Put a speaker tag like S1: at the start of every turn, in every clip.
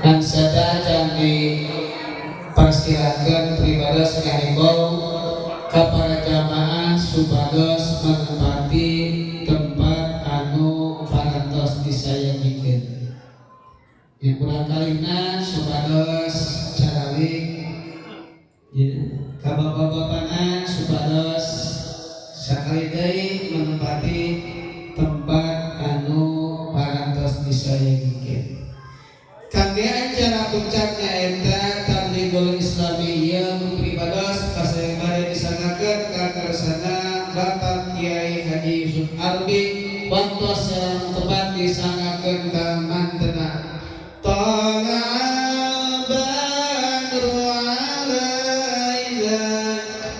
S1: Hansada candi persilakan pribados ngahimbau ka para jamaah supados menempati tempat anu parantos disayangikeun. Yang barangkalina supados carawik ya ka bapak-bapana supados sakali deui menempati tempat anu parantos disayangikeun. Kangge acara puncaknya eta tabligul islamiyah pribados pasayang bade disangakeun ka karsana Bapak Kiai Haji Yusuf Arbi wantos sareng tepat disangakeun ka mantena tala'al badru alaina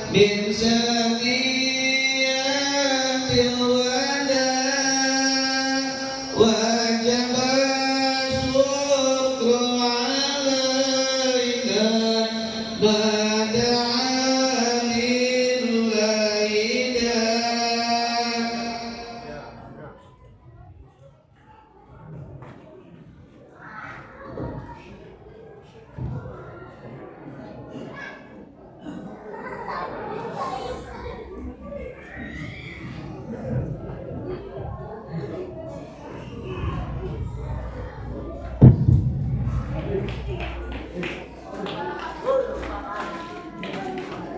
S1: min saniyatil wada wajaba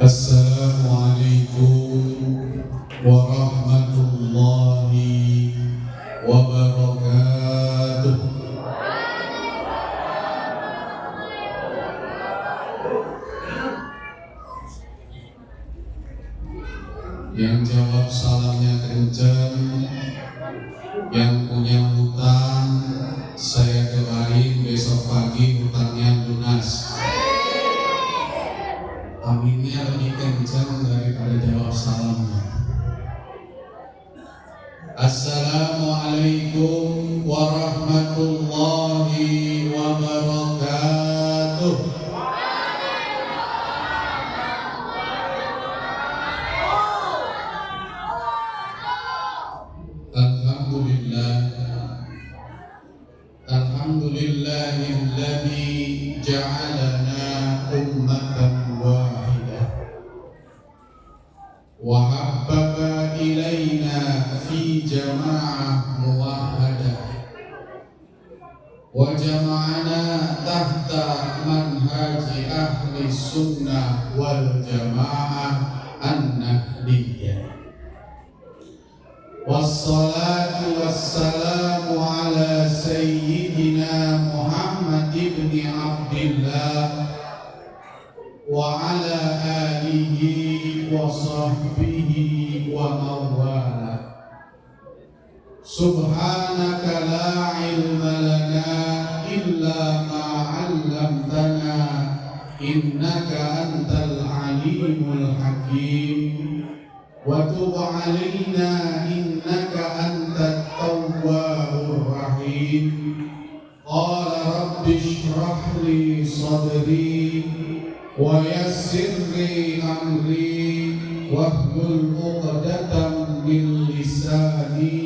S2: Assalamualaikum warahmatullahi wabarakatuh. Yang jawab salamnya kenceng, yang punya hutang saya doain besok pagi hutangnya lunas. Aminnya lebih kencang daripada jawab salamnya. Assalamualaikum warahmatullahi wabarakatuh. Alhamdulillah, alhamdulillahilladzi ja'alana ummatan وحبب إلينا في جماعة موحدة وجمعنا تحت منهج أهل السنة والجماعة النهدية والصلاة والسلام على سيدنا محمد بن عبد الله وعلى آله وصحبه ومواله. سبحانك لا علم لنا إلا ما علمتنا إنك أنت العليم الحكيم وتب علينا إنك أنت التواب الرحيم. قال رب اشرح لي صدري ويسر لي أمري واحلل عقدة من لساني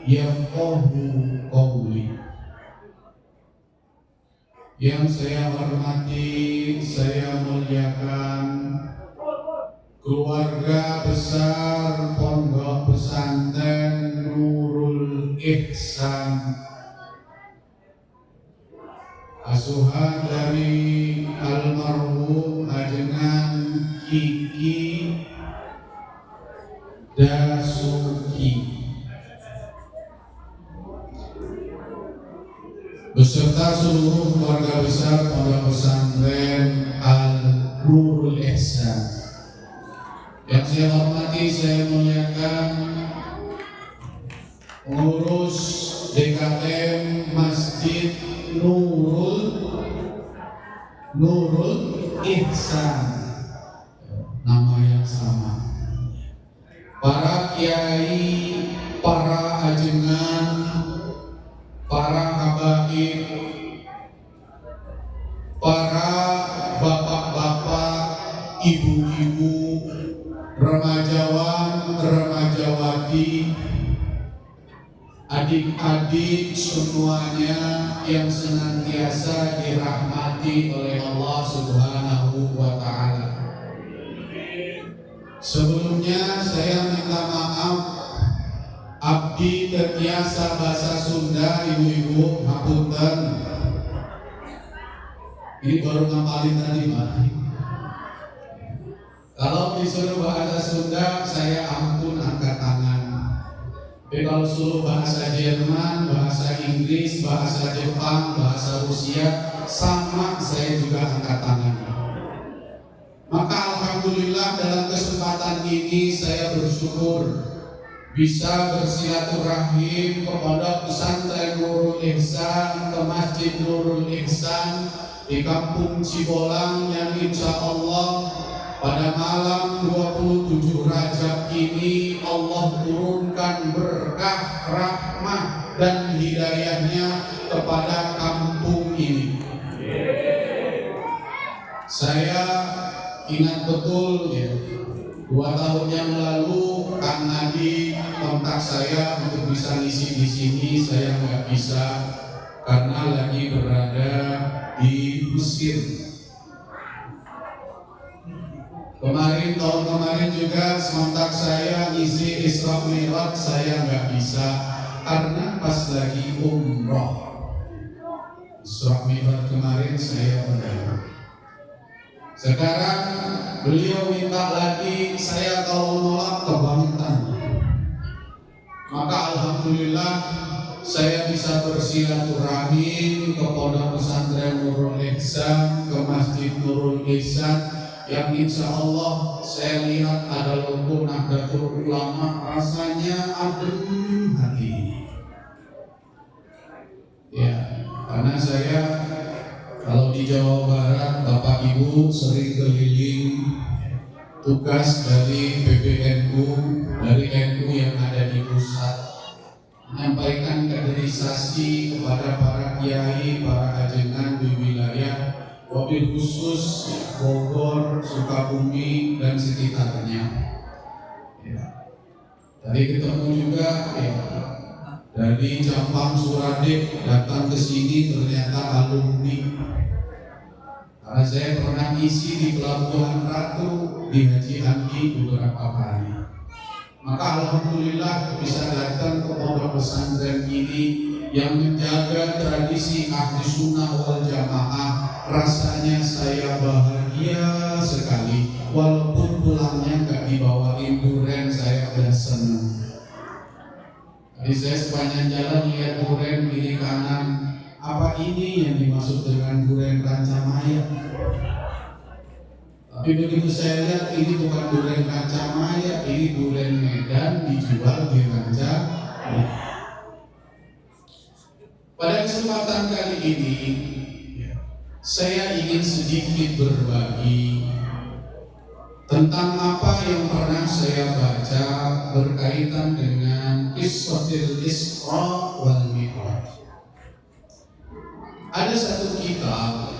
S2: yafqahu qawli. Yang saya hormati, saya muliakan keluarga besar Pondok Pesantren Nurul Ihsan, asuhan dari almarhum ajengan Kiki Dasuki, beserta seluruh keluarga besar Pondok Pesantren Al-Nurul Ihsan. Yang saya hormati, saya muliakan pengurus DKM Masjid Nurul Ihsan, nama yang sama. Para kiai, para ajengan, para habaib, para bapak-bapak, ibu-ibu, remajawan, remajawati, adik-adik semuanya yang senantiasa dirahmati oleh Allah Subhanahu wa Ta'ala. Sebelumnya saya minta maaf, abdi terbiasa bahasa Sunda, ibu-ibu hapunten. Ini baru ngapalin tadi, Pak. Kalau disuruh bahasa Sunda, saya ampun angkat tangan. Tapi kalau suruh bahasa Jerman, bahasa Inggris, bahasa Jepang, bahasa Rusia, sama saya juga angkat tangan. Maka alhamdulillah dalam kesempatan ini saya bersyukur bisa bersilaturahim kepada pesantren Nurul Ihsan, ke Masjid Nurul Ihsan di Kampung Cibolang yang insya Allah pada malam 27 Rajab ini Allah turunkan berkah, rahmah dan hidayahnya kepada kampung ini. Saya ingat betul ya, 2 tahun yang lalu Kang Nadi kontak saya untuk bisa ngisi di sini, saya nggak bisa karena lagi berada di Mesir. Tahun kemarin juga sementak saya ngisi Isra Mi'raj, saya nggak bisa karena pas lagi umroh. Isra Mi'raj kemarin saya benar. Sekarang beliau minta lagi, saya kalau nolak kebangetan. Maka alhamdulillah saya bisa bersilaturahim ke Pondok Pesantren Nurul Ihsan, ke Masjid Nurul Ihsan yang insya Allah saya lihat ada logo Nahdlatul Ulama, rasanya adem hati. Ya, karena saya kalau di Jawa Barat, Bapak Ibu sering keliling tugas dari PBNU, dari NU yang ada di pusat, menyampaikan kaderisasi kepada para kiai, para ajengan di wilayah, wabil khusus Bogor, Sukabumi dan sekitarnya. Ya. Tadi ketemu juga ya, dari Jampang Suradep datang ke sini ternyata alumni. Karena saya pernah isi di Pelabuhan Ratu di Haji Andi beberapa kali. Maka alhamdulillah bisa datang ke pondok pesantren ini yang menjaga tradisi ahli sunnah wal jamaah. Rasanya saya bahagia sekali. Walaupun pulangnya nggak dibawain durian, saya udah senang. Tadi saya sepanjang jalan lihat durian kiri kanan. Apa ini yang dimaksud dengan durian Rancamaya? Tapi begitu saya lihat ini bukan durian Rancamaya, ini durian Medan dijual di Rancamaya. Pada kesempatan kali ini saya ingin sedikit berbagi tentang apa yang pernah saya baca berkaitan dengan Qissatul Isra wal Mi'raj. Ada satu kitab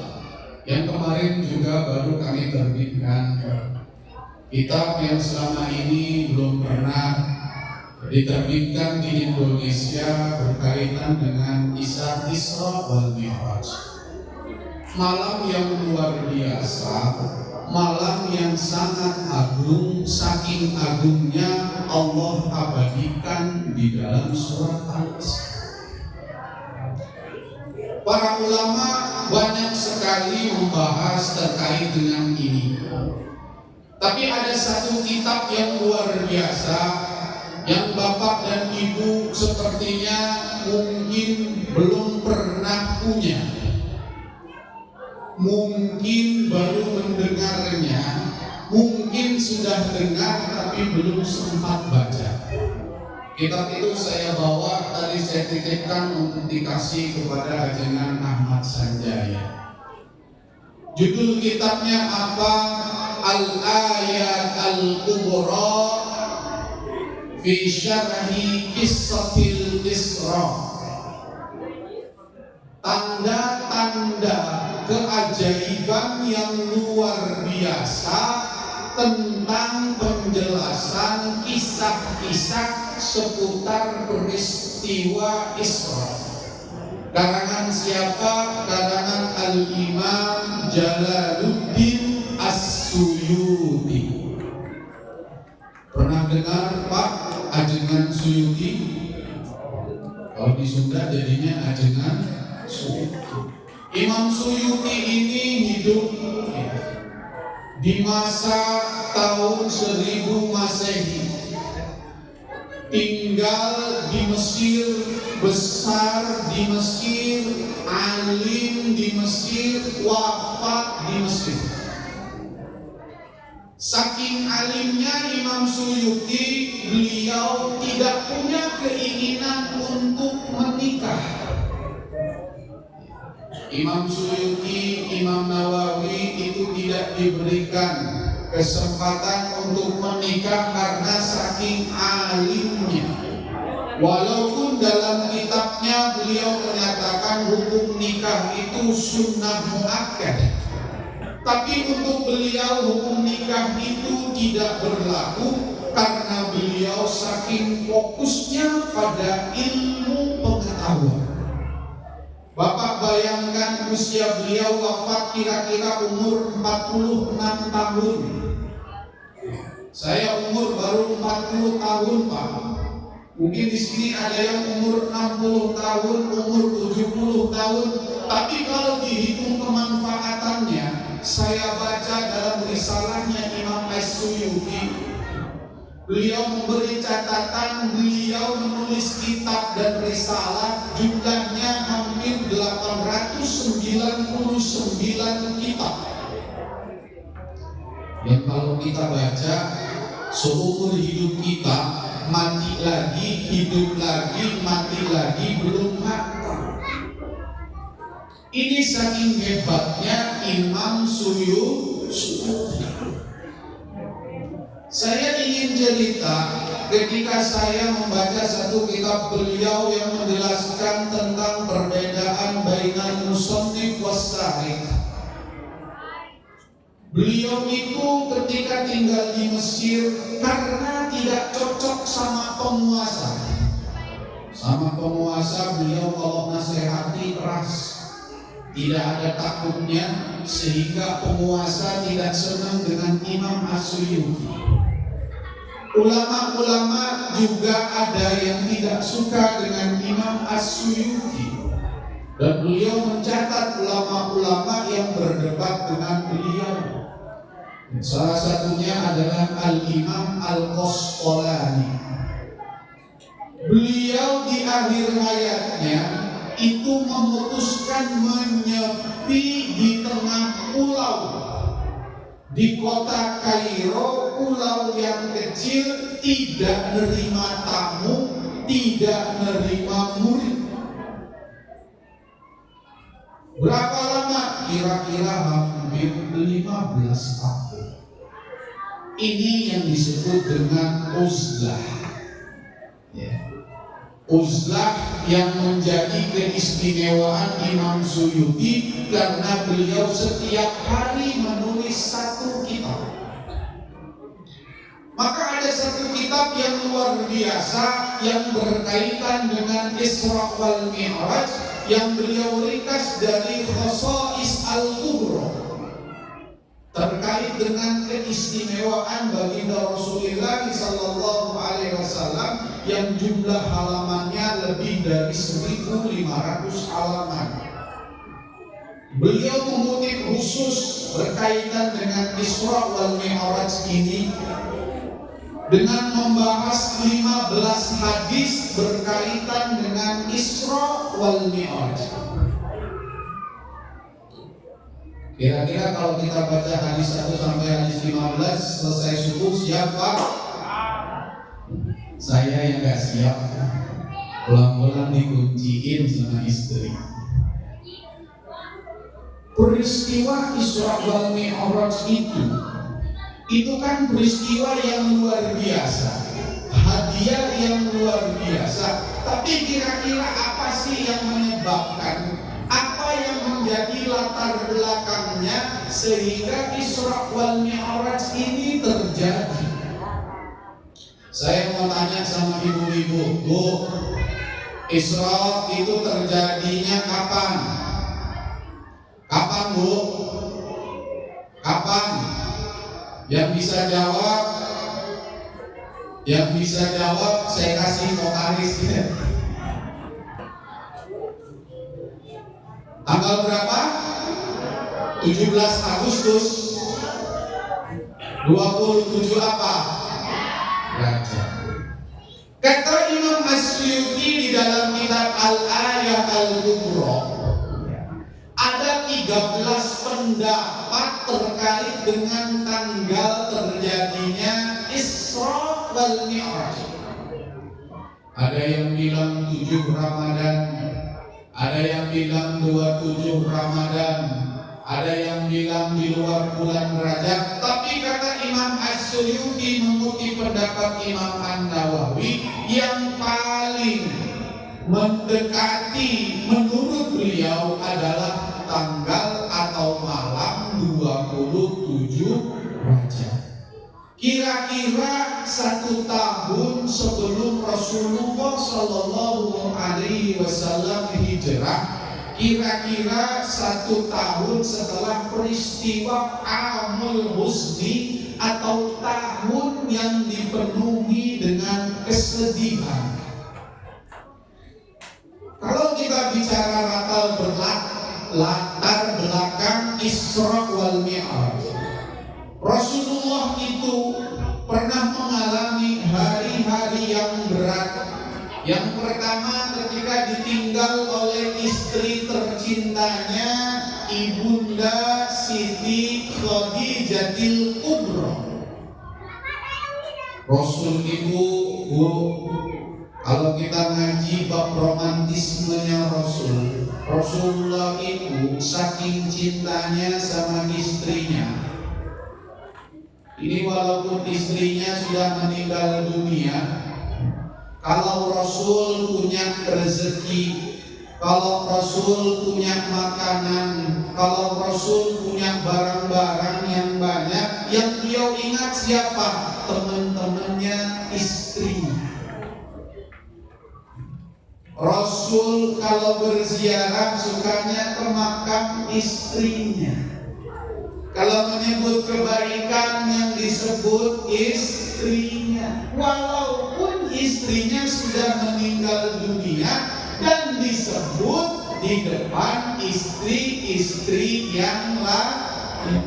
S2: yang kemarin juga baru kami terbitkan, kitab yang selama ini belum pernah diterbitkan di Indonesia berkaitan dengan kisah Isra wal Mi'raj. Malam yang luar biasa, malam yang sangat agung, saking agungnya Allah abadikan di dalam surat Al-Isra. Para ulama banyak sekali membahas terkait dengan ini. Tapi ada satu kitab yang luar biasa yang Bapak dan Ibu sepertinya mungkin belum pernah punya. Mungkin baru mendengarnya, mungkin sudah dengar tapi belum sempat baca. Kitab itu saya bawa, tadi saya titipkan untuk dikasih kepada ajengan Ahmad Sanjaya. Judul kitabnya apa? Al-Ayat Al-Kubra fi Syarhi Qissatil Isra. Tanda-tanda keajaiban yang luar biasa tentang penjelasan kisah-kisah seputar peristiwa Isra. Karangan siapa? Karangan Al-Imam Jalaluddin As-Suyuti. Pernah dengar Pak Ajengan Suyuti? Kalau di Sunda jadinya Ajengan Suyuti. Imam Suyuti ini hidup di masa tahun 1000 Masehi. Tinggal di Mesir, besar di Mesir, alim di Mesir, wafat di Mesir. Saking alimnya Imam Suyuti, beliau tidak punya keinginan untuk menikah. Imam Suyuti, Imam Nawawi itu tidak diberikan kesempatan untuk menikah karena saking alimnya. Walaupun dalam kitabnya beliau menyatakan hukum nikah itu sunnah muakkad, tapi untuk beliau hukum nikah itu tidak berlaku karena beliau saking fokusnya pada ilmu pengetahuan. Bapak bayangkan usia beliau wafat kira-kira umur 46 tahun. Saya umur baru 40 tahun, Pak. Mungkin di sini ada yang umur 60 tahun, umur 70 tahun. Tapi kalau dihitung kemanfaatannya, saya baca dalam risalahnya Imam As-Suyuti, beliau memberi catatan, beliau menulis kitab dan risalah jumlahnya hampir 899 kitab. Yang kalau kita baca seumur hidup kita, mati lagi, hidup lagi, mati lagi, belum hafal. Ini saking hebatnya Imam Suyuti. Saya ingin cerita ketika saya membaca satu kitab beliau yang menjelaskan tentang perbedaan bainal musannif was-sa'id. Beliau itu ketika tinggal di Mesir karena tidak cocok sama penguasa. Sama penguasa beliau kalau nasihati keras, tidak ada takutnya, sehingga penguasa tidak senang dengan Imam As-Suyuti. Ulama-ulama juga ada yang tidak suka dengan Imam As-Suyuti, dan beliau mencatat ulama-ulama yang berdebat dengan beliau. Salah satunya adalah Al-Imam Al-Qasqalani. Beliau di akhir hayatnya itu memutuskan menyepi di tengah pulau di kota Kairo, pulau yang kecil, tidak menerima tamu, tidak menerima murid. Berapa lama? Kira-kira hampir 15 tahun. Ini yang disebut dengan uzlah. Uzlah yang menjadi keistimewaan Imam Suyuti karena beliau setiap hari menulis satu kitab. Maka ada satu kitab yang luar biasa yang berkaitan dengan Isra wal Mi'raj yang beliau ringkas dari Khosais Al-Kubra terkait dengan keistimewaan baginda Rasulullah sallallahu alaihi wasallam yang jumlah halamannya lebih dari 1.500 halaman. Beliau mengutip khusus berkaitan dengan Isra wal Mi'raj ini dengan membahas 15 hadis berkaitan dengan Isra wal Mi'raj. Kira-kira kalau kita baca hadis 1 sampai hadis 15 selesai subuh, siapa? Saya yang gak siap. Pulang-pulang dikunciin sama istri. Peristiwa Isra wal Mi'raj itu kan peristiwa yang luar biasa, hadiah yang luar biasa. Tapi kira-kira apa sih yang menyebabkan, apa yang menjadi latar belakangnya sehingga Isra wal Mi'raj ini terjadi? Saya mau tanya sama ibu-ibu, Bu, Isra itu terjadinya kapan? Kapan Bu? Kapan? Yang bisa jawab? Yang bisa jawab saya kasih notaris. Tanggal berapa? 17 Agustus 27 apa? Raja. Kata Imam Asyuti di dalam kitab Al-Ayah Al-Kubra, ada 13 pendapat terkait dengan tanggal terjadinya Isra wal Mi'raj. Ada yang bilang 7 Ramadan, ada yang bilang 27 Ramadan, ada yang bilang di luar bulan Rajab. Tapi kata Imam As-Suyuti mengutip pendapat Imam An-Nawawi, yang paling mendekati menurut beliau adalah tanggal atau malam 27 Rajab. Kira-kira 1 tahun sebelum Rasulullah Shallallahu Alaihi Wasallam hijrah, kira-kira 1 tahun setelah peristiwa Amul Husni atau tahun yang dipenuhi dengan kesedihan. Kalau kita bicara latar belakang Isra wal Mi'raj, Rasulullah itu pernah mengalami hari-hari yang berat. Yang pertama ketika ditinggal oleh istri tercintanya, Ibunda Siti Khadijatil Kubra. Rasul itu, kalau kita ngaji bab romantismenya Rasulullah itu saking cintanya sama istrinya. Ini walaupun istrinya sudah meninggal dunia, kalau Rasul punya rezeki, kalau Rasul punya makanan, kalau Rasul punya barang-barang yang banyak, yang beliau ingat siapa? Teman-temannya, istrinya. Rasul kalau berziarah sukanya ke makam istrinya. Kalau menyebut kebaikan yang disebut istrinya, walaupun istrinya sudah meninggal dunia, dan disebut di depan istri-istri yang lain.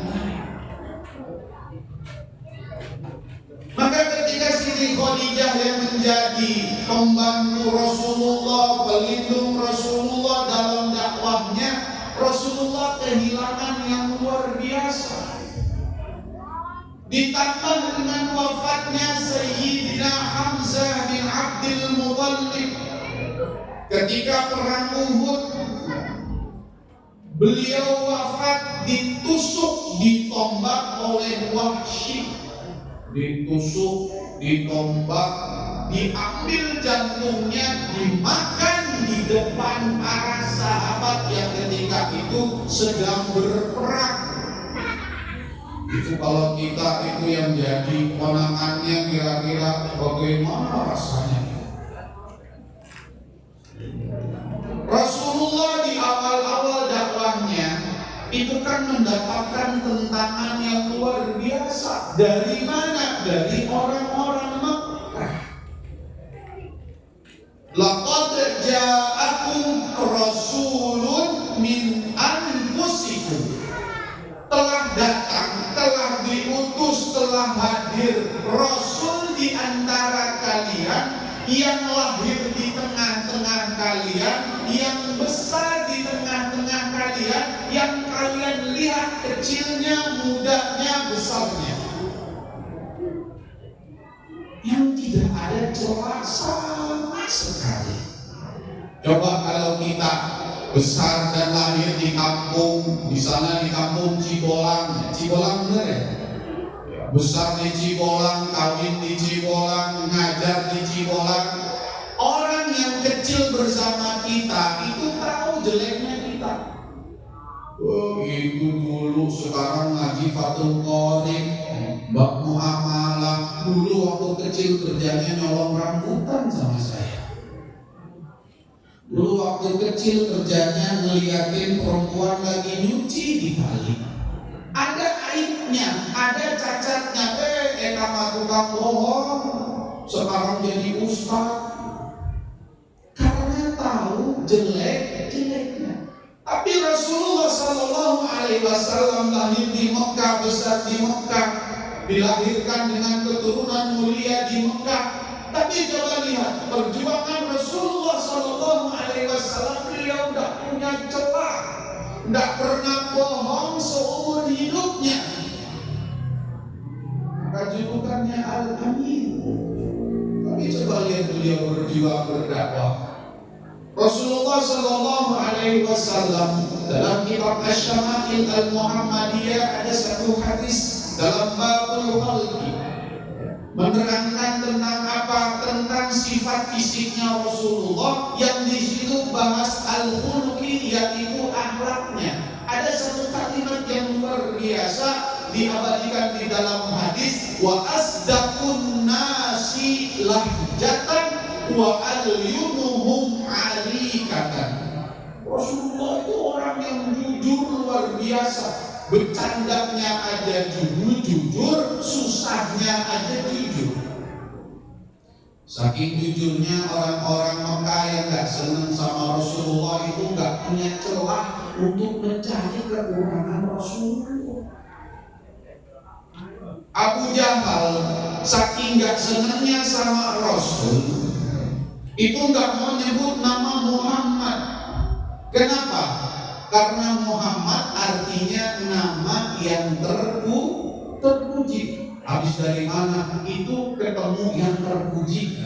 S2: Maka ketika Siti Khadijah yang menjadi pembantu Rasulullah, pelindung Rasulullah dalam dakwahnya, Rasulullah kehilangan yang luar biasa. Ditambah dengan wafatnya Sayyidina Hamzah bin Abdul Muttalib ketika perang Uhud, beliau wafat ditusuk, ditombak oleh Wahsy. Ditusuk, ditombak, diambil jantungnya, dimakan di depan para sahabat yang ketika itu sedang berperang. Itu kalau kita itu yang jadi ponakannya, kira-kira bagaimana rasanya? Rasulullah di awal-awal dakwahnya itu kan mendapatkan tentangan yang luar biasa. Dari mana? Dari orang-orang Makkah. Laqad ja'akum rasulun min anfusikum. Telah datang, telah diutus, telah hadir Rasul di antara kalian, yang lahir di tengah-tengah kalian, yang besar di tengah-tengah kalian, yang kalian lihat kecilnya, mudanya, besarnya, yang tidak ada celah sama sekali. Coba kalau kita besar dan lahir di kampung, di sana di kampung Cibolang bener ya? Besar di Cibolang, kawin di Cibolang, ngajar di Cibolang. Orang yang kecil bersama kita itu tahu jeleknya kita. Oh itu dulu, sekarang ngaji Fathul Qorib, bab muamalah. Dulu waktu kecil kerjanya nyolong rambutan sama saya. Dulu waktu kecil kerjanya ngeliatin perempuan lagi nyuci di kali. Ada aibnya, ada cacatnya. Nama tukang bohong, sekarang jadi ustaz. Karena tahu jeleknya. Tapi Rasulullah Sallallahu Alaihi Wasallam lahir di Mekah, besar di Mekah, dilahirkan dengan keturunan mulia di Mekah. Tapi coba lihat perjuangan Rasulullah Sallallahu Alaihi Wasallam, beliau tidak punya celah, tidak pernah bohong seumur hidupnya. Maka julukannya Al-Amin. Tapi coba lihat beliau berjuang berdakwah. Rasulullah Sallallahu Alaihi Wasallam dalam kitab Asy-Syama'il Al-Muhammadiyah ada satu hadis dalam babul khalqi menerangkan tentang apa? Tentang sifat fisiknya Rasulullah, yang di situ bahas al-khuluqi, yaitu akhlaknya. Ada satu kalimat yang luar biasa diabadikan di dalam hadis, wa asdaqun nasi lahjatan wa alyunuhum alikatan. Rasulullah itu orang yang jujur luar biasa. Bercandanya aja jujur, susahnya aja jujur. Saking jujurnya orang-orang Mekah yang gak senang sama Rasulullah itu gak punya celah untuk mencari kekurangan Rasulullah. Abu Jahal saking gak senangnya sama Rasul itu gak mau nyebut nama Muhammad. Kenapa? Karena Muhammad artinya nama yang terpuji. Habis dari mana? Itu ketemu yang terpuji.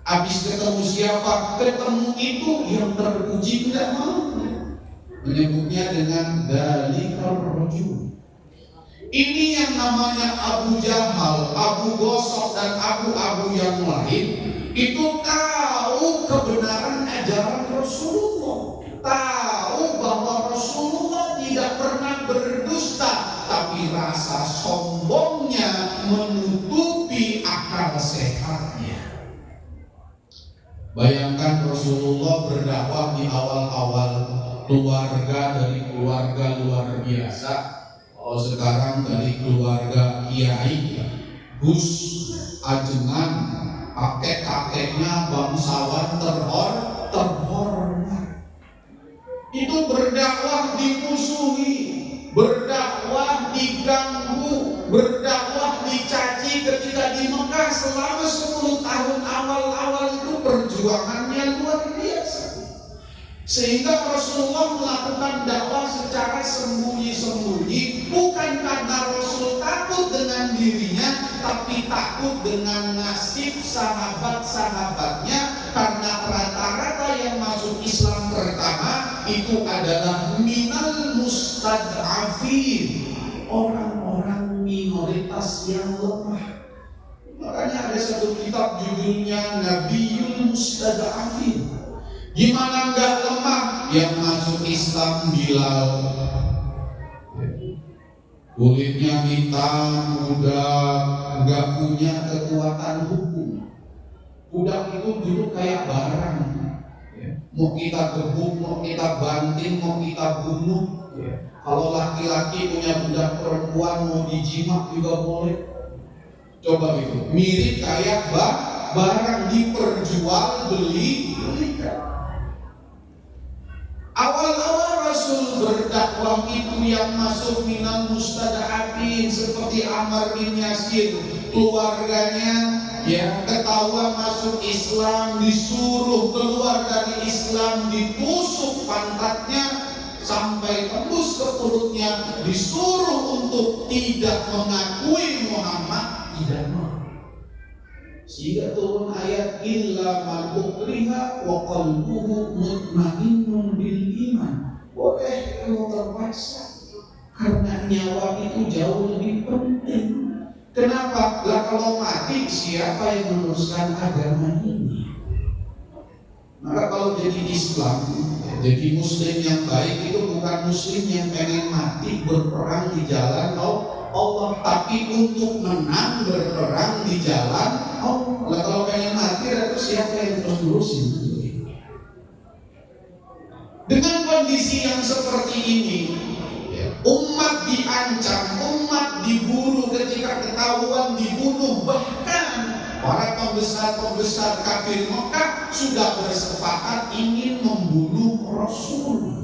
S2: Habis ketemu siapa? Ketemu itu yang terpuji, tidak mau. Menyebutnya dengan dalikal rajul. Ini yang namanya Abu Jahal, Abu Gosok dan Abu yang lain itu tahu kebenaran ajaran Rasulullah. Tahu bahwa Rasulullah tidak pernah berdusta, tapi rasa sombongnya menutupi akal sehatnya. Bayangkan Rasulullah berdakwah di awal-awal, keluarga dari keluarga luar biasa. Kalau sekarang dari keluarga kiai, Gus, ajengan, kakek-kakeknya bangsawan terhormat. Itu berdakwah dimusuhi, berdakwah diganggu, berdakwah dicaci ketika di Mekah selama 10 tahun awal-awal itu perjuangannya luar biasa. Sehingga Rasulullah melakukan dakwah secara sembunyi-sembunyi, bukan karena Rasul takut dengan dirinya, tapi takut dengan nasib sahabat-sahabatnya, karena rata-rata yang masuk Islam pertama itu adalah minal mustad'afin, orang-orang minoritas yang lemah. Makanya ada satu kitab judulnya Nabiyul Mustad'afin. Gimana enggak lemah? Yang masuk Islam Bilal, kulitnya hitam, budak, enggak punya kekuatan hukum. Budak itu dulu kayak barang, mau kita gebuk, mau kita banting, mau kita bunuh. Kalau laki-laki punya budak perempuan mau dijimat juga boleh. Coba itu, mirip kayak barang diperjual belikan. Awal-awal Rasul berdakwah itu yang masuk minal mustada'afin seperti Ammar bin Yasir, keluarganya ketahuan masuk Islam, disuruh keluar dari Islam, ditusuk pantatnya sampai tembus ke perutnya, disuruh untuk tidak mengakui Muhammad, tidak mau. Sehingga turun ayat illa man ukriha wa qalbuhu mutmainnun bil iman. Boleh kalau terpaksa, karena nyawa itu jauh lebih penting. Kenapa? Lah kalau mati siapa yang meneruskan agama ini? Maka kalau jadi Islam, jadi Muslim yang baik itu bukan Muslim yang pengen mati berperang di jalan Allah, tapi untuk menang berperang di jalan Allah. Kalau pengen mati, itu siapa yang terus terusin? Dengan kondisi yang seperti ini, umat diancam, umat diburu ketika ketahuan dibunuh. Bahkan para pembesar-pembesar kafir Mekah sudah bersepakat ingin membunuh Rasul.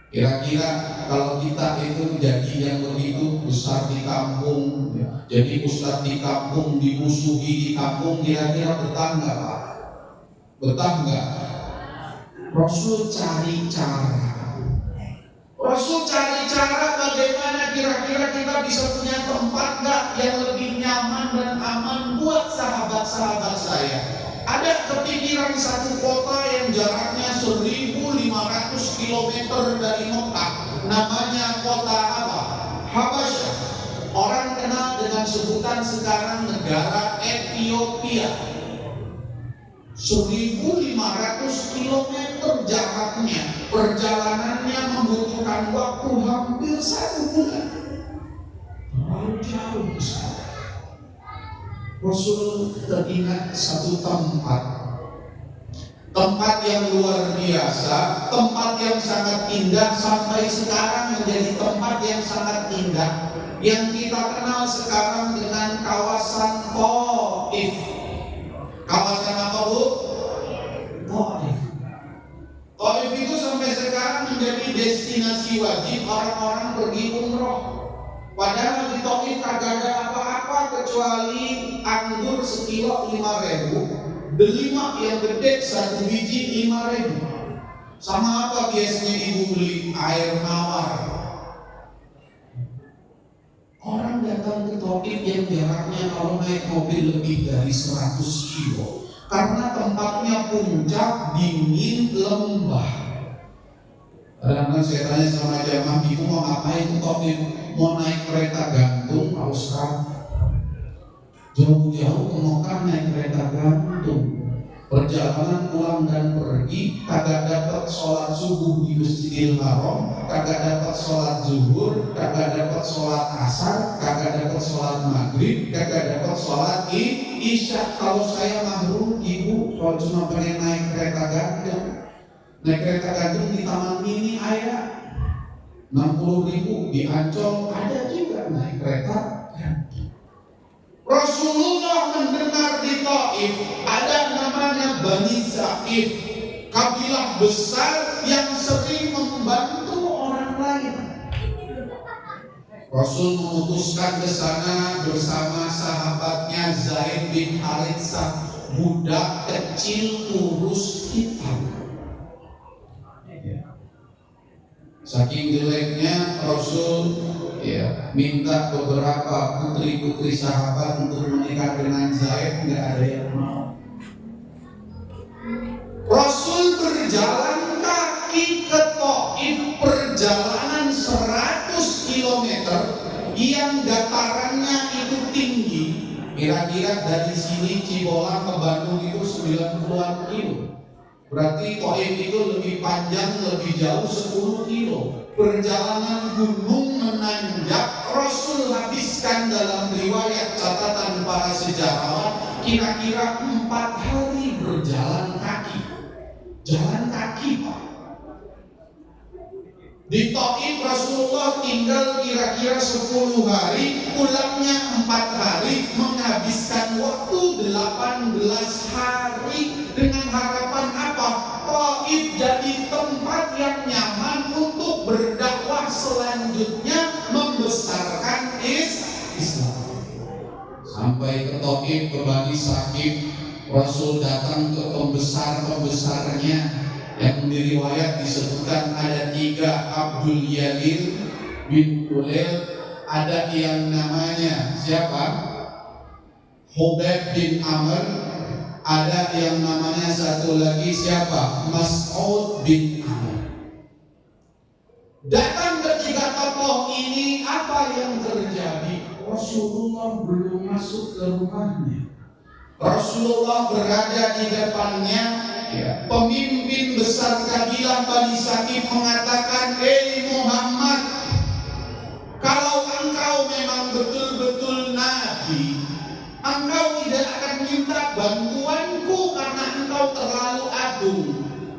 S2: Kira-kira kalau kita itu jadi yang begitu besar di kampung, jadi ustaz di kampung, dimusuhi di kampung, kira-kira betah nggak Pak? Betah nggak? Rasul cari cara. Rasul cari cara bagaimana kira-kira kita bisa punya tempat nggak yang lebih nyaman dan aman buat sahabat-sahabat saya. Ada kepikiran satu kota yang jaraknya 1.500 km dari Mekah, namanya kota apa? Habasyah. Orang kenal dengan sebutan sekarang negara Ethiopia. 1.500 km jaraknya, perjalanannya membutuhkan waktu hampir 1 bulan. Terlalu jauh sekali. Rasul teringat satu tempat yang luar biasa, tempat yang sangat indah, sampai sekarang menjadi tempat yang sangat indah, yang kita kenal sekarang dengan kawasan Taif. Kawasan apa Bu? Taif. Taif itu sampai sekarang menjadi destinasi wajib orang-orang pergi umroh. Padahal di Taif kagak ada apa-apa kecuali anggur sekilo 5.000, delima yang gede 1 biji 5.000. Sama apa biasanya ibu beli? Air mawar. Orang datang ke Taif yang jaraknya kalau naik mobil lebih dari 100 kilo, karena tempatnya puncak, dingin, lembah. Karena saya tanya sama jamaah, ibu mau ngapain ke Taif? Mau naik kereta gantung Pak Ustaz? Jauh-jauh ke Mekah naik kereta gantung, perjalanan pulang dan pergi, kagak dapat sholat subuh di Masjidil Haram, kagak dapat sholat zuhur, kagak dapat sholat asar, kagak dapat sholat maghrib, kagak dapat sholat isya. Kalau saya mahrum ibu, kalau cuma pengen naik kereta gantung, naik kereta gantung di Taman Mini ada 60.000, di Ancol ada juga naik kereta gantung. Rasulullah mendengar di Taif ada namanya Bani Saqif, kabilah besar yang sering membantu orang lain. Rasul memutuskan ke sana bersama sahabatnya Zaid bin Haritsah, budak kecil kurus hitam. Saking jeleknya Rasul minta beberapa putri-putri sahabat untuk menikah dengan Zaid, nggak ada yang mau. Rasul berjalan kaki ke Taif, perjalanan 100 km yang datarannya itu tinggi. Kira-kira dari sini Cibolang ke Bandung itu 90-an kilo. Berarti Taif itu lebih panjang, lebih jauh 10 kilo. Perjalanan gunung menanjak, Rasul habiskan dalam riwayat catatan para sejarawan kira-kira 4 hari berjalan kaki. Jalan kaki Pak. Di Taif Rasulullah tinggal kira-kira 10 hari, pulangnya 4 hari, menghabiskan waktu 18 hari dengan harapan apa? Taif jadi tempat yang nyaman untuk berdakwah selanjutnya, membesarkan Islam. Sampai ke Taif, ke Bani Saqif, Rasul datang ke pembesar-pembesarnya yang diriwayat disebutkan ada 3, Abdul Yalil bin Tulail, ada yang namanya siapa? Hubaib bin Amr, ada yang namanya satu lagi siapa? Mas'ud bin Amr. Datang ketiga tokoh ini, apa yang terjadi? Rasulullah belum masuk ke rumahnya. Rasulullah berada di depannya. Pemimpin besar kabilah Bani Saqif mengatakan, "Hei Muhammad, kalau engkau memang betul-betul nabi, engkau tidak akan minta bantuanku karena engkau engkau terlalu agung,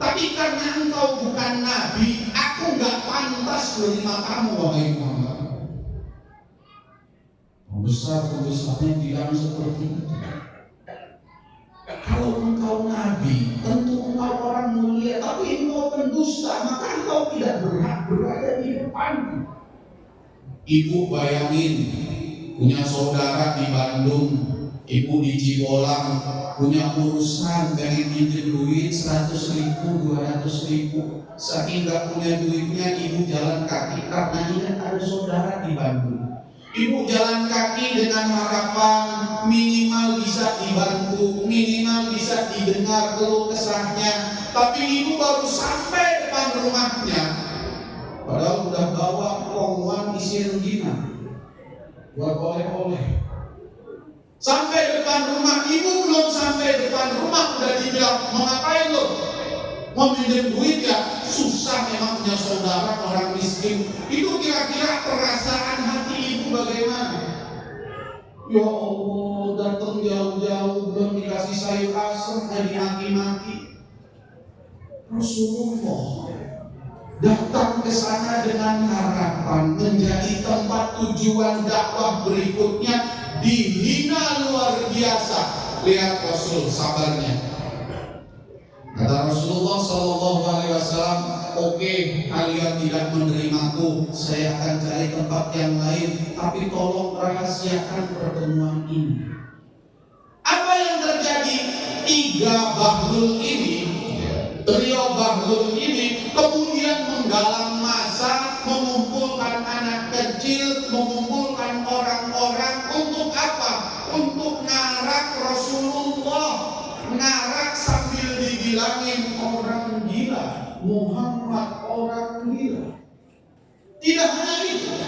S2: tapi karena engkau bukan nabi, aku nggak pantas menerima kamu, wahai Muhammad. Pembesar-pembesarnya bilang seperti itu. Kalau engkau nabi, tentu engkau orang mulia, tapi engkau pendusta, maka engkau tidak berhak berada di depanku. Ibu bayangin, punya saudara di Bandung, ibu di Cibolang, punya urusan pengen pinjam duit 100.000, 200.000, saking gak punya duitnya, ibu jalan kaki karena ingat ada saudara di Bandung. Ibu jalan kaki dengan harapan minimal bisa dibantu, minimal bisa didengar keluh kesahnya. Tapi ibu baru sampai depan rumahnya, padahal udah bawa pongwan isi rengginang buat oleh-oleh. Sampai depan rumah, ibu belum sampai depan rumah udah dibilang, mau ngapain lo? Mau minjem duit ya? Susah memang punya saudara orang miskin. Itu kira-kira perasaan hati ibu bagaimana? Ya Allah, datang jauh-jauh belum dikasih sayur asem, dimaki-maki. Rasulullah datang ke sana dengan harapan menjadi tempat tujuan dakwah berikutnya, dihina luar biasa. Lihat Rasul sabarnya. Kata Rasulullah SAW, oke, kalian tidak menerimaku, saya akan cari tempat yang lain, tapi tolong rahasiakan pertemuan ini. Apa yang terjadi? Trio Bahlul ini kemudian menggalang massa, mengumpulkan anak kecil, mengumpulkan orang-orang untuk apa? Untuk ngarak Rasulullah, ngarak sambil dibilangin orang gila, Muhammad orang gila. Tidak hanya itu,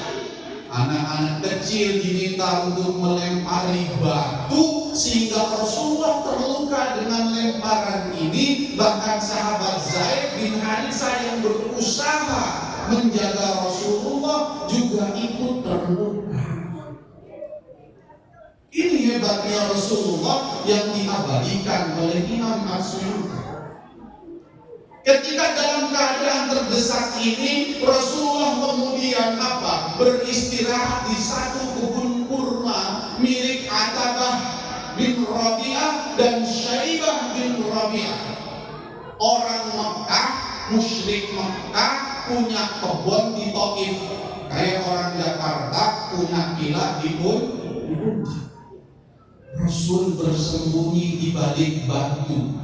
S2: anak-anak kecil diminta untuk melempari batu sehingga Rasulullah terluka dengan lemparan ini. Bahkan sahabat Zaid bin Haritsah yang berusaha menjaga Rasulullah juga ikut terluka. Ini hebatnya Rasulullah yang diabadikan oleh Imam As-Suyuti. Ketika dalam keadaan terdesak ini, Rasulullah kemudian apa? Beristirahat di satu kebun kurma milik Atabah bin Rabi'ah dan Syaibah bin Rabi'ah. Orang Mekah, musyrik Mekah, punya kebun di Taif. Kayak orang Jakarta punya villa di Puncak. Rasul bersembunyi di balik batu.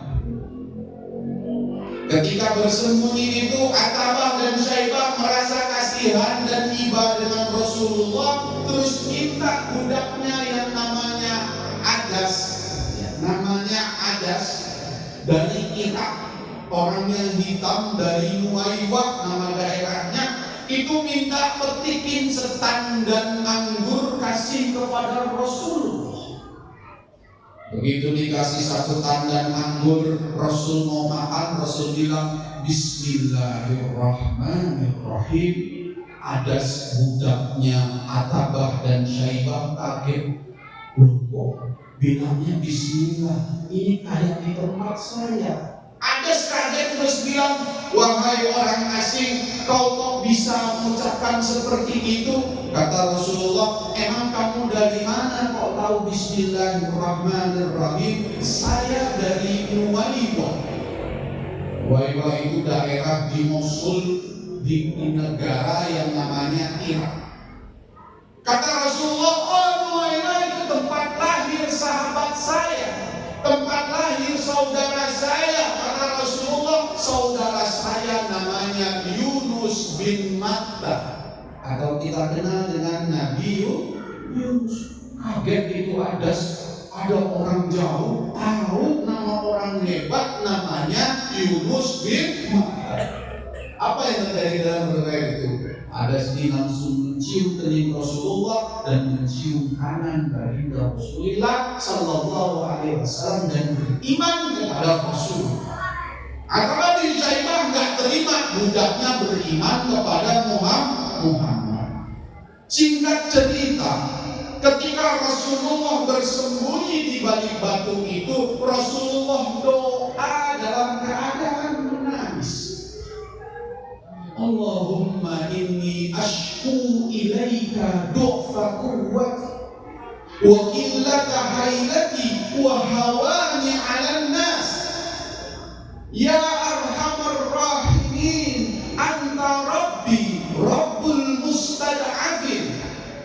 S2: Ketika bersembunyi itu, Atabah dan Syaibah merasa kasihan dan iba dengan Rasulullah, terus minta budaknya yang namanya Adas dari Irak, orangnya hitam, dari Nuwaiwah nama daerahnya, itu minta petikin setandan anggur kasih kepada Rasulullah. Begitu dikasih satu tandan anggur, Rasul mau makan, Rasul bilang Bismillahirrahmanirrahim. Adas budaknya Atabah dan Syaibah kaget. Loh kok bilangnya Bismillah, ini kayak di tempat saya. Adas kaget terus bilang, wahai orang asing, kau kok bisa mengucapkan seperti itu? Kata Rasulullah, emang kamu dari mana kok tahu Bismillahirrahmanirrahim? Saya dari Nuwaiwah. Nuwaiwah itu daerah di Mosul, di negara yang namanya Irak. Kata Rasulullah, oh Nuwaiwah itu tempat lahir sahabat saya, tempat lahir saudara saya. Kata Rasulullah, saudara saya namanya Yunus bin Matta, atau kita kenal dengan Nabi Yunus. Kaget itu ada orang jauh tahu nama orang hebat namanya Yunus bin Matta. Apa yang terjadi dalam riwayat itu? Adas langsung mencium kening Rasulullah dan mencium kanan baginda Rasulullah Sallallahu Alaihi Wasallam dan beriman kepada Rasulullah. Atabah bin Syaibah nggak terima budaknya beriman kepada Muhammad. Singkat cerita, ketika Rasulullah bersembunyi di balik batu itu, Rasulullah doa Allahumma inni ashku ilaika du'fa quwwati wa qillata hailati wa hawani 'alan nas. Ya arhamar rahimin, anta rabbi rabbul mustad'afin,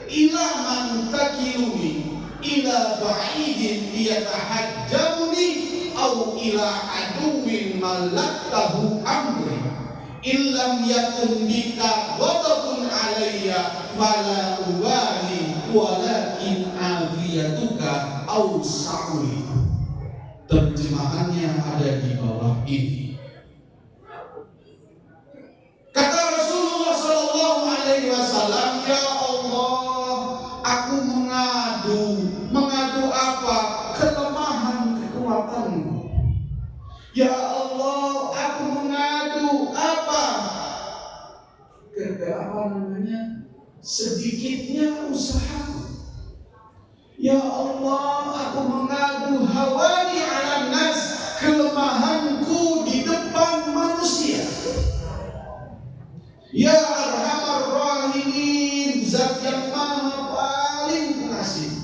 S2: ila man takiluni ila ba'idin yatahajjamuni au ila aduwin malaktahu amri, illam yakun bika ghadabun alayya fala ubali walakin afiyatuka au sa'uli. Terjemahannya ada di bawah ini. Kata Rasulullah sallallahu alaihi wasallam, ya Allah, aku mengadu apa? Kelemahan kekuatanku. Ya Allah, aku mengadu apa? Sedikitnya usahaku. Ya Allah, aku mengadu hawani 'alan nas, kelemahanku di depan manusia. Ya arhamar rahimin, zat yang maha paling pengasih.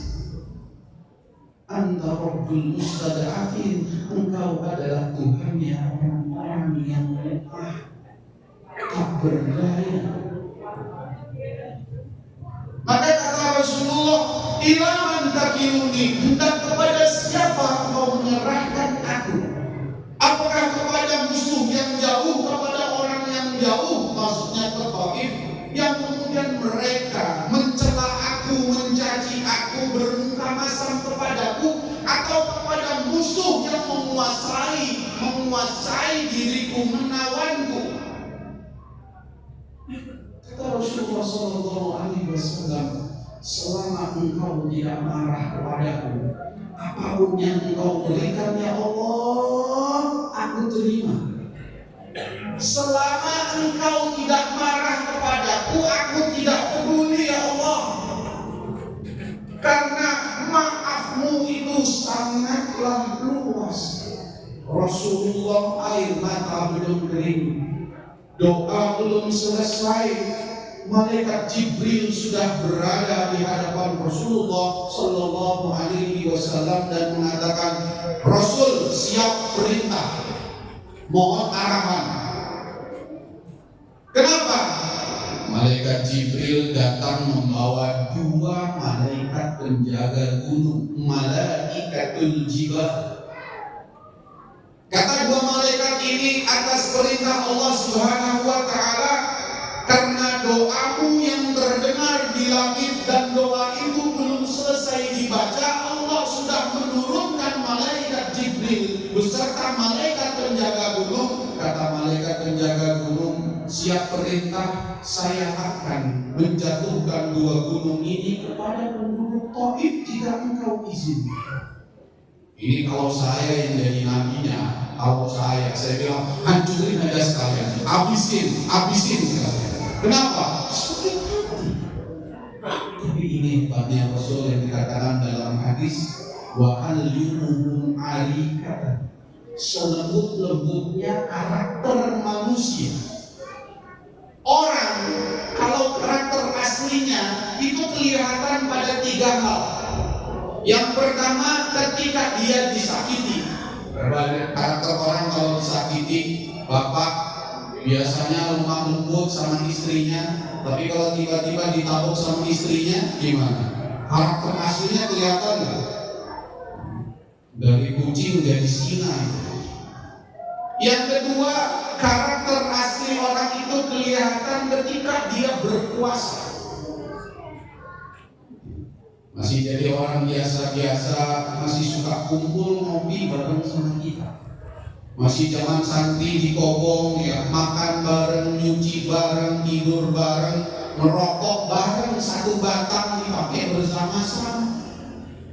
S2: Anta rabbul mustad'afin, engkau adalah Tuhannya orang-orang yang lemah, tak berdaya. Maka kata Rasulullah, ilaman takiluni, hendak kepada siapa engkau menyerahkan aku? Apakah kepada musuh yang jauh, kepada orang yang jauh, maksudnya ke Taif, yang kemudian mereka mencela aku, mencaci aku, bermuka masam kepadaku, atau kepada musuh yang menguasai diriku, menawanku? Kata Rasulullah SAW, selama engkau tidak marah kepadaku, apapun yang engkau berikan ya Allah, aku terima. Selama engkau tidak marah kepadaku, aku tidak peduli ya Allah. Karena maafmu itu sangatlah luas. Rasulullah air mata belum kering, doa belum selesai, malaikat Jibril sudah berada di hadapan Rasulullah sallallahu alaihi wasallam dan mengatakan, Rasul siap perintah, mohon arahan. Kenapa? Malaikat Jibril datang membawa dua malaikat penjaga gunung, malaikatul jibal. Kata dua malaikat ini atas perintah Allah Subhanahu wa taala, karena doamu yang terdengar di langit dan doa itu belum selesai dibaca, Allah sudah menurunkan malaikat Jibril beserta malaikat penjaga gunung. Kata malaikat penjaga gunung, siap perintah, saya akan menjatuhkan dua gunung ini kepada penduduk Taif jika engkau izinkan. Ini kalau saya yang jadi nabinya, kalau saya bilang hancurin aja sekalian, habisin sekalian. Kenapa? Sakit hati. Tapi ini hebatnya Rasul yang dikatakan dalam hadis, wa al-yumuhum alikatan, selembut-lembutnya karakter manusia. Orang kalau karakter aslinya itu kelihatan pada tiga hal. Yang pertama, ketika dia disakiti. Karakter orang kalau disakiti, bapak biasanya lemah lembut sama istrinya, tapi kalau tiba-tiba ditabok sama istrinya, gimana? Karakter aslinya kelihatan nggak? Dari kucing jadi singa. Yang kedua, karakter asli orang itu kelihatan ketika dia berkuasa. Masih jadi orang biasa-biasa, masih suka kumpul ngopi bareng sama kita. Masih zaman santri di Kobong ya, makan bareng, nyuci bareng, tidur bareng, merokok bareng, satu batang dipakai bersama-sama.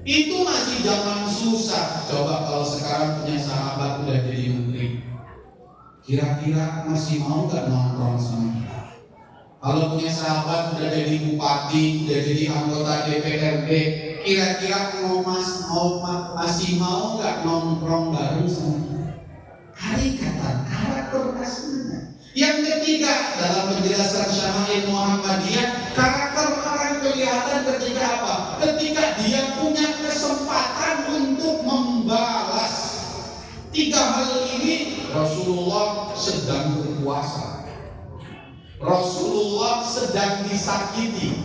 S2: Itu masih zaman susah. Coba kalau sekarang punya sahabat udah jadi menteri, kira-kira masih mau gak nongkrong sama kita? Kalau punya sahabat udah jadi bupati, udah jadi anggota DPRD, kira-kira masih mau gak nongkrong bareng sama kita? Karakter aslinya. Yang ketiga, dalam penjelasan Syama'il Muhammadiyah, karakter orang kelihatan ketika apa? Ketika dia punya kesempatan untuk membalas. Tiga hal ini Rasulullah sedang berkuasa, Rasulullah sedang disakiti,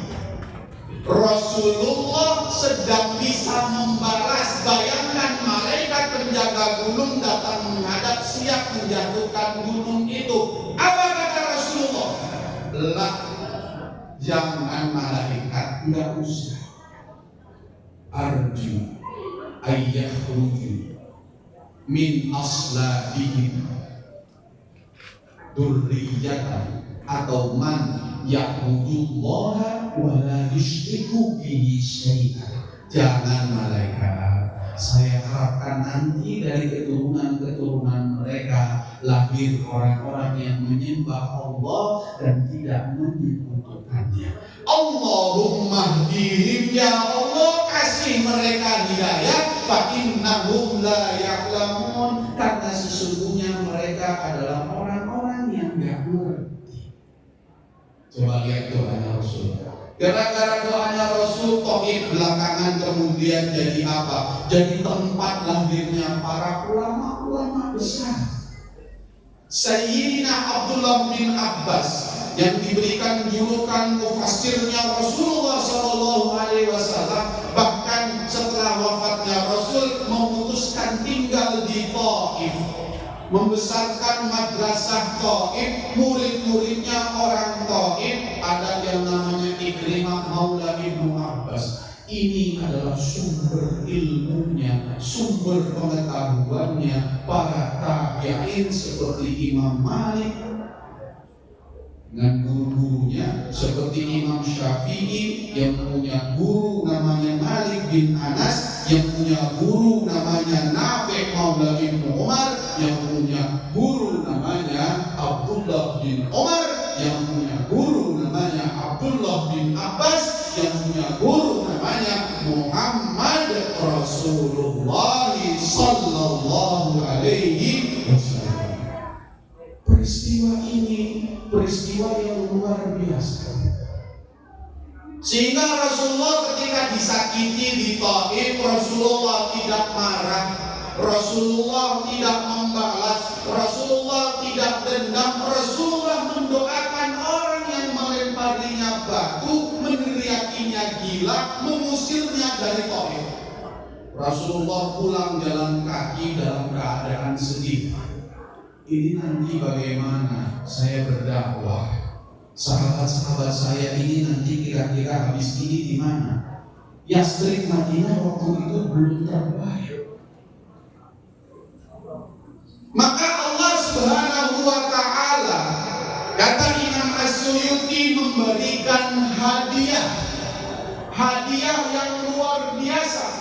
S2: Rasulullah sedang bisa membalas. Bayangkan malaikat penjaga gunung datang menghadap siap menjatuhkan gunung itu. Apa kata Rasulullah? Lah, jangan malaikat, enggak usah. Arju ayyakhruju min aslabihim dzurriyyatan atau man ya'budullaha wa la yusyriku bihi syai'an. Jangan malaikat, saya harapkan nanti dari keturunan mereka lahir orang-orang yang menyembah Allah dan tidak menyekutukannya. Allahumma hdihim, ya Allah, kasih mereka hidayah, fa innahum la ya'lamun, karena sesungguhnya mereka adalah orang-orang yang enggak ngerti. Coba lihat doanya Rasul. Gara-gara doanya Rasul, Taif belakangan kemudian jadi apa? Jadi tempat lahirnya para ulama-ulama besar. Sayyidina Abdullah bin Abbas yang diberikan julukan mufassirnya Rasulullah SAW, bahkan setelah wafatnya Rasul memutuskan tinggal di Taif, membesarkan madrasah Taif, murid-muridnya orang Taif. Ada yang namanya Ikrimah Maula Ibnu Abbas. Ini adalah sumber ilmunya, sumber pengetahuannya para tabi'in seperti Imam Malik dengan guru-gurunya, seperti Imam Syafi'i yang punya guru namanya Malik bin Anas, yang punya guru namanya Nafi' Maula Ibnu Umar, yang punya guru namanya Abdullah bin Umar, yang punya guru namanya Abdullah bin Abbas, yang punya guru namanya Muhammad Rasulullah sallallahu alaihi wasallam. Peristiwa ini peristiwa yang luar biasa, sehingga Rasulullah ketika disakiti di Taif, Rasulullah tidak marah, Rasulullah tidak membalas, Rasulullah tidak dendam. Rasulullah mendoakan orang yang melemparinya batu, meneriakinya gila, mengusirnya dari Taif. Rasulullah pulang jalan kaki dalam keadaan sedih. Ini nanti bagaimana saya berdakwah? Sahabat-sahabat saya ini nanti kira-kira habis ini di mana? Yasrib Madinah waktu itu belum terbayar. Maka Allah Subhanahu wa ta'ala, kata Imam As-Suyuti, memberikan hadiah yang luar biasa.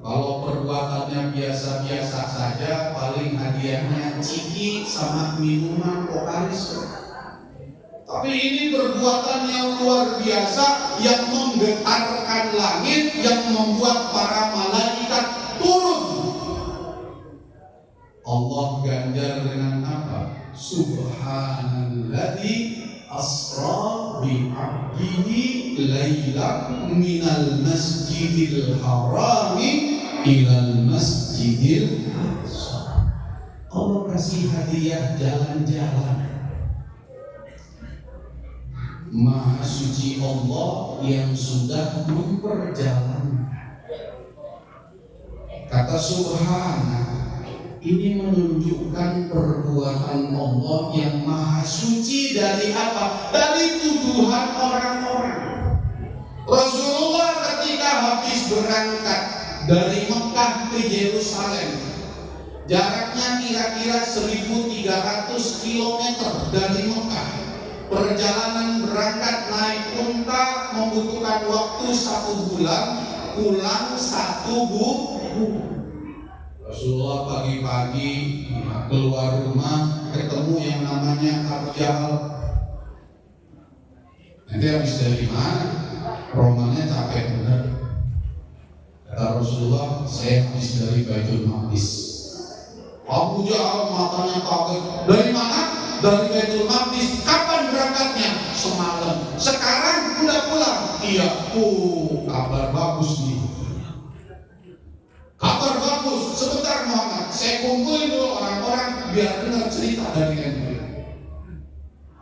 S2: Kalau perbuatannya biasa-biasa saja, paling hadiahnya ciki sama minuman Pokaris. Tapi ini perbuatan yang luar biasa yang menggetarkan langit, yang membuat para malaikat turun. Allah ganjar dengan apa? Subhanalladzi asra bi 'abdihi lailan minal masjidil harami ilal masjidil aqsa. Allah kasih hadiah jalan-jalan. Maha suci Allah yang sudah memperjalankan. Kata subhana, ini menunjukkan perbuatan Allah yang maha suci dari apa? Dari tuduhan orang-orang. Rasulullah ketika habis berangkat dari Mekah ke Yerusalem, jaraknya kira-kira 1.300 km dari Mekah. Perjalanan berangkat naik unta membutuhkan waktu 1 bulan, pulang 1 bulan. Rasulullah pagi-pagi keluar rumah, ketemu yang namanya Abu Jahal. Nanti habis dari mana? Romannya capek benar. Kata Rasulullah, saya habis dari Baitul Maqdis. Abu Jahal matanya kaget. Dari mana? dari Baitul Maqdis. Kapan berangkatnya? Semalam. Sekarang udah pulang. Iya. Kabar bagus nih. Kabar bagus. Sebentar Muhammad, saya kumpulin dulu orang-orang biar dengar cerita dari NU.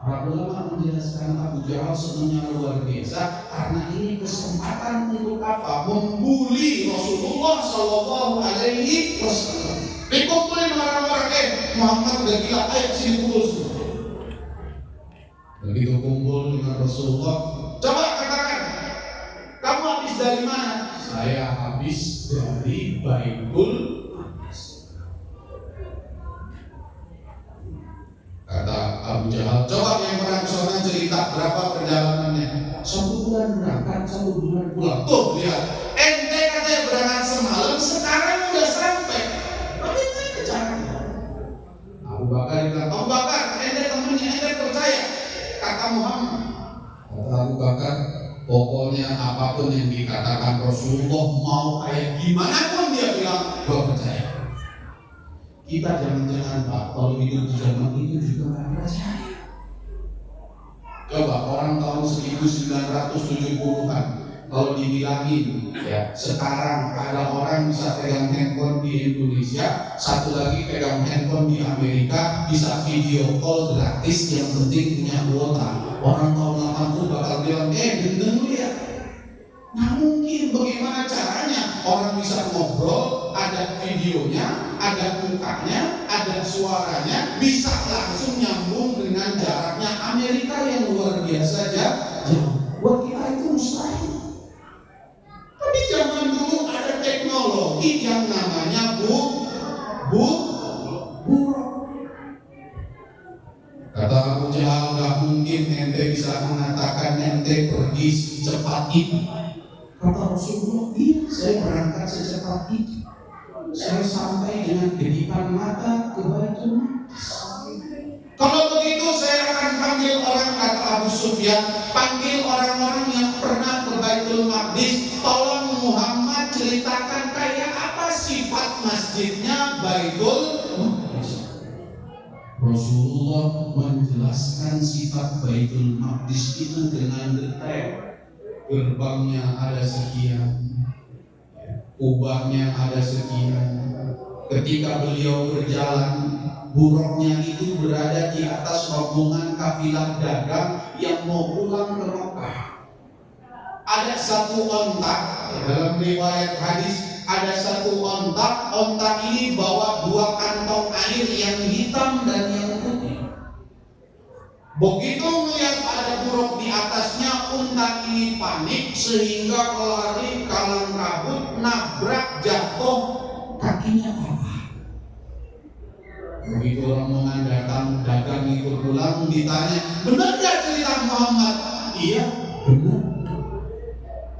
S2: Para ulama menjelaskan Abu Jahal sebenarnya luar biasa karena ini kesempatan untuk apa? Membuli Rasulullah Shallallahu Alaihi Wasallam. Dikumpulin orang-orang, Muhammad udah gila, ayo sini kumpul. Begitu kumpul dengan Rasulullah, coba katakan, kamu habis dari mana? Saya habis dari Baitul Maqdis. Kata Abu Jahal, coba yang pernah ke sana cerita berapa perjalanannya? 1 bulan berangkat, 1 bulan pulang. Tuh lihat, ente katanya berangkat semalam, sekarang udah sampai. Bagaimana caranya? Abu Bakar bilang, Abu Bakar, ente temennya, ente percaya? Kata Muhammad. Kata Abu Bakar, pokoknya apapun yang dikatakan Rasulullah, mau kayak gimana pun dia bilang, gua percaya. Kita jangan-jangan Pak, kalau hidup di zaman itu juga nggak percaya. Coba orang tahun 1970-an, kalau dibilangin ya sekarang ada orang bisa pegang handphone di Indonesia, satu lagi pegang handphone di Amerika, bisa video call gratis, yang penting punya kuota. Orang tahun 80 bakal bilang, gendeng lu ya. Nah mungkin bagaimana caranya orang bisa ngobrol, ada videonya, ada mukanya, ada suaranya, bisa langsung nyambung dengan jaraknya Amerika yang luar biasa aja. Buat kita itu mustahil. Tapi zaman dulu ada teknologi yang namanya buruk. Kata Abu Jahal, gak mungkin ente bisa mengatakan ente pergi secepat itu. Kata Rasulullah, iya saya berangkat secepat itu. Saya sampai dengan kedipan mata ke Baitul Maqdis. Kalau begitu saya akan panggil orang, kata Abu Sufyan, panggil orang-orang yang pernah ke Baitul Maqdis. Tolong Muhammad ceritakan kayak apa sifat masjidnya Baitul Maqdis. Rasulullah menjelaskan sifat Baitul Maqdis itu dengan detail. Gerbangnya ada sekian, kubahnya ada sekian. Ketika beliau berjalan, buruknya itu berada di atas rombongan kafilah dagang yang mau pulang ke Mekah. Ada satu onta, dalam riwayat hadis ada satu onta ini bawa 2 kantong air yang hitam dan yang putih. Begitu melihat ada buruk di atasnya, unta ini panik sehingga lari kalang kabut, nabrak, jatuh, kakinya patah. Begitu rombongan datang, dagang ikut pulang, ditanya, benar gak cerita Muhammad? Iya, benar.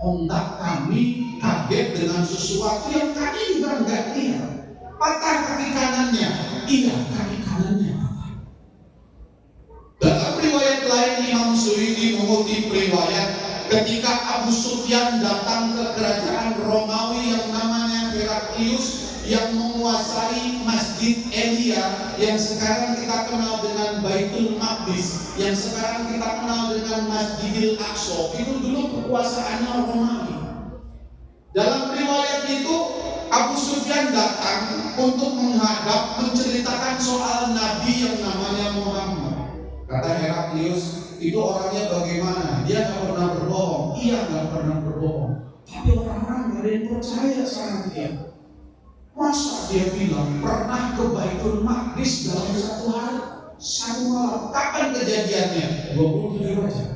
S2: Unta kami kaget dengan sesuatu yang kami juga nggak lihat. Patah kaki kanannya. Iya, kaki kanannya. Dalam riwayat lain Imam Suyuti mengutip riwayat ketika Abu Sufyan datang ke kerajaan Romawi yang namanya Heraklius yang menguasai Masjid Elia yang sekarang kita kenal dengan Baitul Maqdis, yang sekarang kita kenal dengan Masjidil Aqsa. Itu dulu kekuasaannya Romawi. Dalam riwayat itu Abu Sufyan datang untuk menghadap, menceritakan soal Nabi yang namanya Muhammad. Kata Heraklius, itu orangnya bagaimana? Dia gak pernah berbohong. Iya, gak pernah berbohong. Tapi orang-orang gak ada yang percaya sama dia. Masa dia bilang pernah ke Baitul Maqdis dalam 1 hari, 1 malam? Kapan kejadiannya? 27 aja.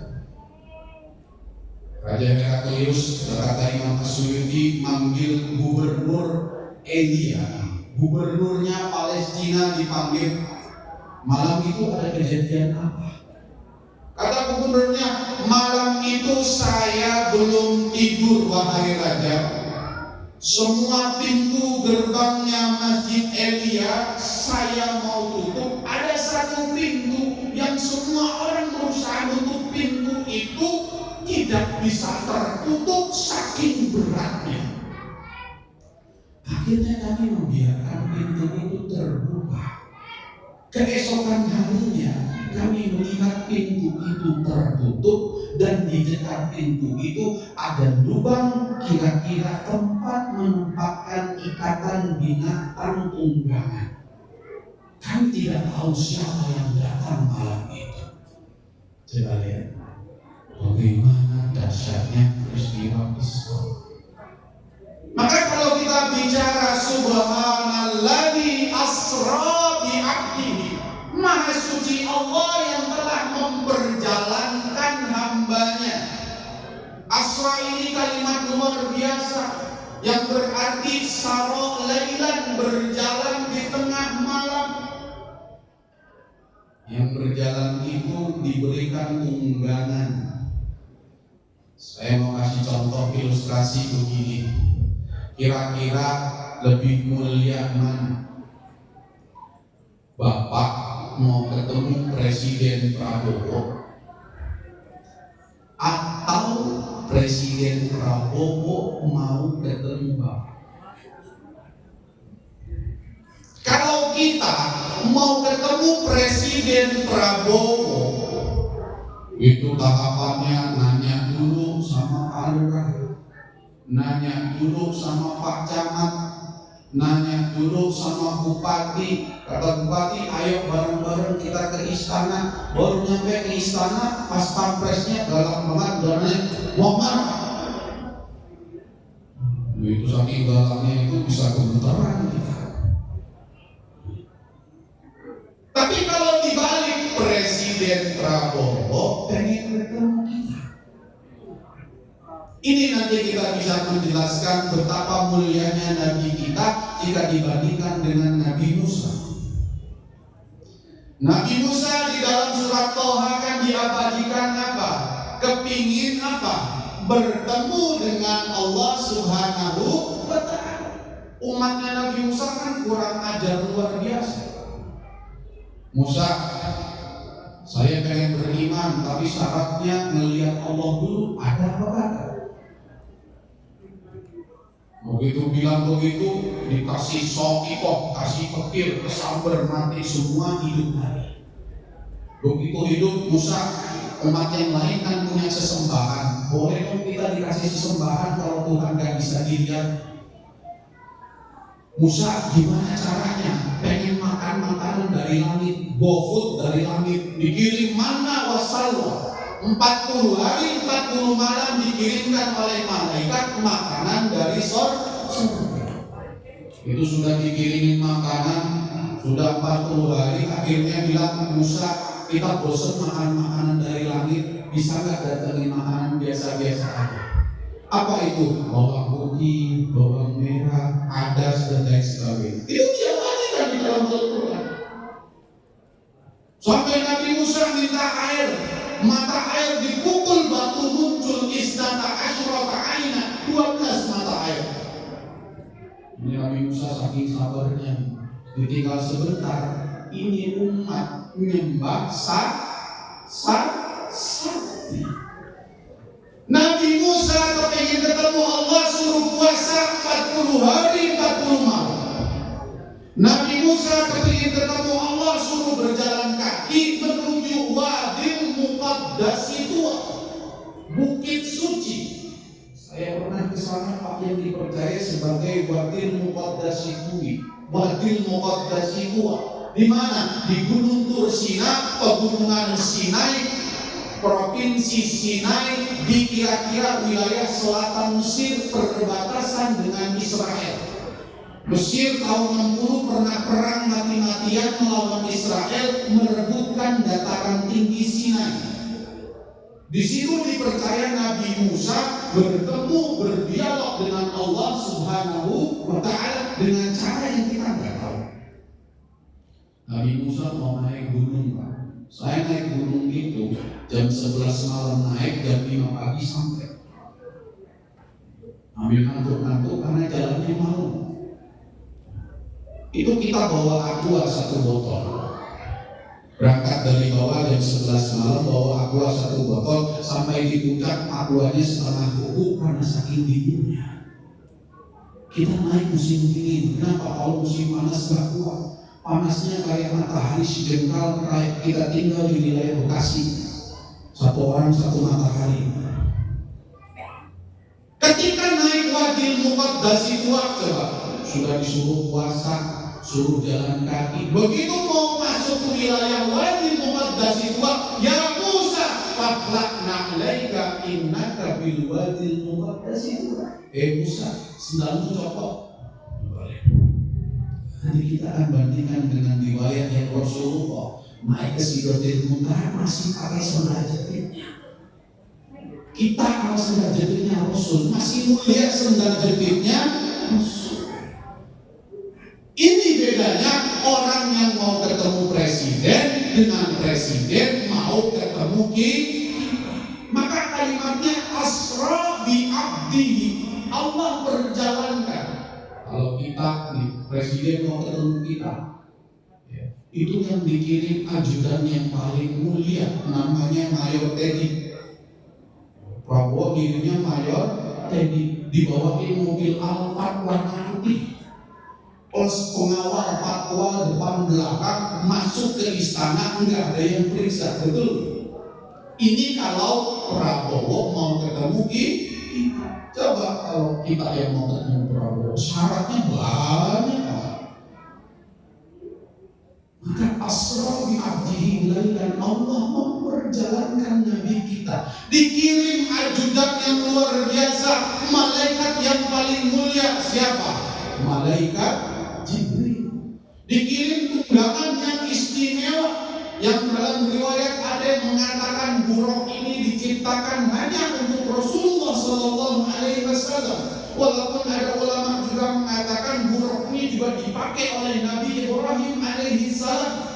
S2: Raja Heraklius, kata Imam Suyuti, manggil gubernur Elia. Gubernurnya Palestina dipanggil. Malam itu ada kejadian apa? Kata gubernurnya, malam itu saya belum tidur wahai raja. Semua pintu gerbangnya Masjid Elia saya mau tutup. Ada satu pintu yang semua orang berusaha menutup pintu itu tidak bisa tertutup saking beratnya. Akhirnya kami membiarkan pintu itu terbuka. Keesokan harinya kami melihat pintu itu tertutup dan di dekat pintu itu ada lubang kira-kira tempat menempatkan ikatan binatang tunggangan. Kami tidak tahu siapa yang datang malam itu. Coba lihat bagaimana dahsyatnya peristiwa Isra. Maka kalau kita bicara subhanalladzi asra bi 'abdihi, Maha suci Allah yang telah memperjalankan hambanya. Asra ini kalimat luar biasa yang berarti sara lailan, berjalan di tengah malam. Yang berjalan itu diberikan tunggangan. Saya mau kasih contoh ilustrasi begini. Kira-kira lebih mulia mana? Bapak mau ketemu Presiden Prabowo atau Presiden Prabowo mau ketemu Bapak? Kalau kita mau ketemu Presiden Prabowo, itu tahapannya nanya dulu sama Pak Lurah, nanya dulu sama Pak Camat, nanya dulu sama Bupati. Kata Bupati, ayo bareng-bareng kita ke istana. Baru nyampe ke istana, pas pampresnya galak banget, dananya mau marah. Itu saking galaknya itu bisa gemeteran kita. Tapi kalau dibalik, Presiden Prabowo pengen ketemu kita. Ini nanti kita bisa menjelaskan betapa mulianya Nabi kita jika dibandingkan dengan Nabi Musa. Nabi Musa di dalam surat Toha kan diabadikan apa? Kepingin apa? Bertemu dengan Allah Subhanahu wa Ta'ala. Umatnya Nabi Musa kan kurang ajar luar biasa. Musa, saya pengen beriman, tapi syaratnya melihat Allah dulu. Ada apa kata? Begitu bilang begitu, dikasih sokikoh, kasih pekir, kesambar, mati semua, hidup lagi. Begitu hidup Musa, umat yang lain kan punya sesembahan. Boleh dong kita dikasih sesembahan kalau Tuhan gak bisa dilihat? Musa, gimana caranya? Pengen makan makanan dari langit, GoFood dari langit, dikirim mana wasalwa. 40 hari 40 malam dikirimkan oleh malaikat makanan dari surga. Itu sudah dikirimin makanan, sudah 40 hari, akhirnya bilang Musa, kita bosan makan makanan dari langit, bisa nggak datengin makanan biasa-biasa aja? Apa itu? Bawang putih, bawang merah, adas dan lain sebagainya. Itu dia kan di dalam Al-Quran. Sampai Nabi Musa minta air, mata air dipukul batu muncul isnata asyrata aina, 12 mata air. Ini Nabi Musa saking sabarnya, ditinggal sebentar, ini umat menyembah sakti. Nabi Musa kepengen ketemu Allah, suruh puasa 40 hari 40 malam. Nabi Musa kepengen ketemu Allah, suruh berjalan kaki menuju Wadil Muqaddas itu, Bukit Suci. Saya pernah ke sana, Pak, yang dipercaya sebagai Wadil Muqaddas itu. Wadil Muqaddas itu di mana? Di Gunung Tursina, Pegunungan Sinai, Provinsi Sinai, di kira-kira wilayah selatan Mesir, perbatasan dengan Israel. Mesir tahun 60 pernah perang mati-matian melawan Israel, merebutkan dataran tinggi Sinai. Di situ dipercaya Nabi Musa bertemu, berdialog dengan Allah Subhanahu wa Ta'ala dengan cara yang kita nggak tahu. Nabi Musa mau naik gunung, Pak. Saya naik gunung itu jam 11 malam naik, jam 5 pagi sampai. Ambil ngantuk-ngantuk karena jalannya malam. Itu kita bawa aqua 1 botol. Berangkat dari bawah jam 11 malam bawa aqua 1 botol, sampai di puncak aquanya setengah kuku karena saking dinginnya. Kita naik musim dingin, kenapa? Kalau musim panas gak kuat. panasnya kayak matahari sejengkal, kayak kita tinggal di wilayah Bekasi. Satu orang satu matahari. Ketika naik Wadil Muqaddasi Tuwa, coba sudah disuruh puasa, suruh jalan kaki. Begitu mau masuk ke wilayah Wadil Muqaddasi Tuwa, ya Musa, fakhla'na 'alaika innaka bil Wadil Muqaddasi Tuwa. Musa, sendalmu copot. Nanti kita akan bandingkan dengan riwayat yang Rasulullah naik ke Sidratil Muntaha masih pakai sandal jepitnya. Kita kalau sandal jepitnya Rasul masih mulia sandal jepitnya Rasul. Ini bedanya orang yang mau ketemu presiden dengan presiden mau ketemu kita. Maka kalimatnya asra bi abdihi, Allah perjalankan. Kalau kita nih presiden mau ketemu kita, itu yang dikirim ajudan yang paling mulia namanya Mayor Teddy. Prabowo kirimnya Mayor Teddy, dibawain mobil Alphard warna putih, plus pengawal fatwa depan belakang, masuk ke istana enggak ada yang periksa, betul? Ini kalau Prabowo mau ketemu kita. Coba kalau kita yang mau ketemu Prabowo, syaratnya banyak. Maka asra bi abdihi lailan, Allah memperjalankan Nabi kita. Dikirim ajudan yang luar biasa, malaikat yang paling mulia siapa? Malaikat Jibril. Dikirim tunggangan yang istimewa, yang dalam riwayat ada yang mengatakan buruk ini diciptakan hanya untuk Rasulullah Sallallahu Alaihi Wasallam. Walaupun ada ulama juga mengatakan buruk ini juga dipakai oleh Nabi Ibrahim alaihi salam.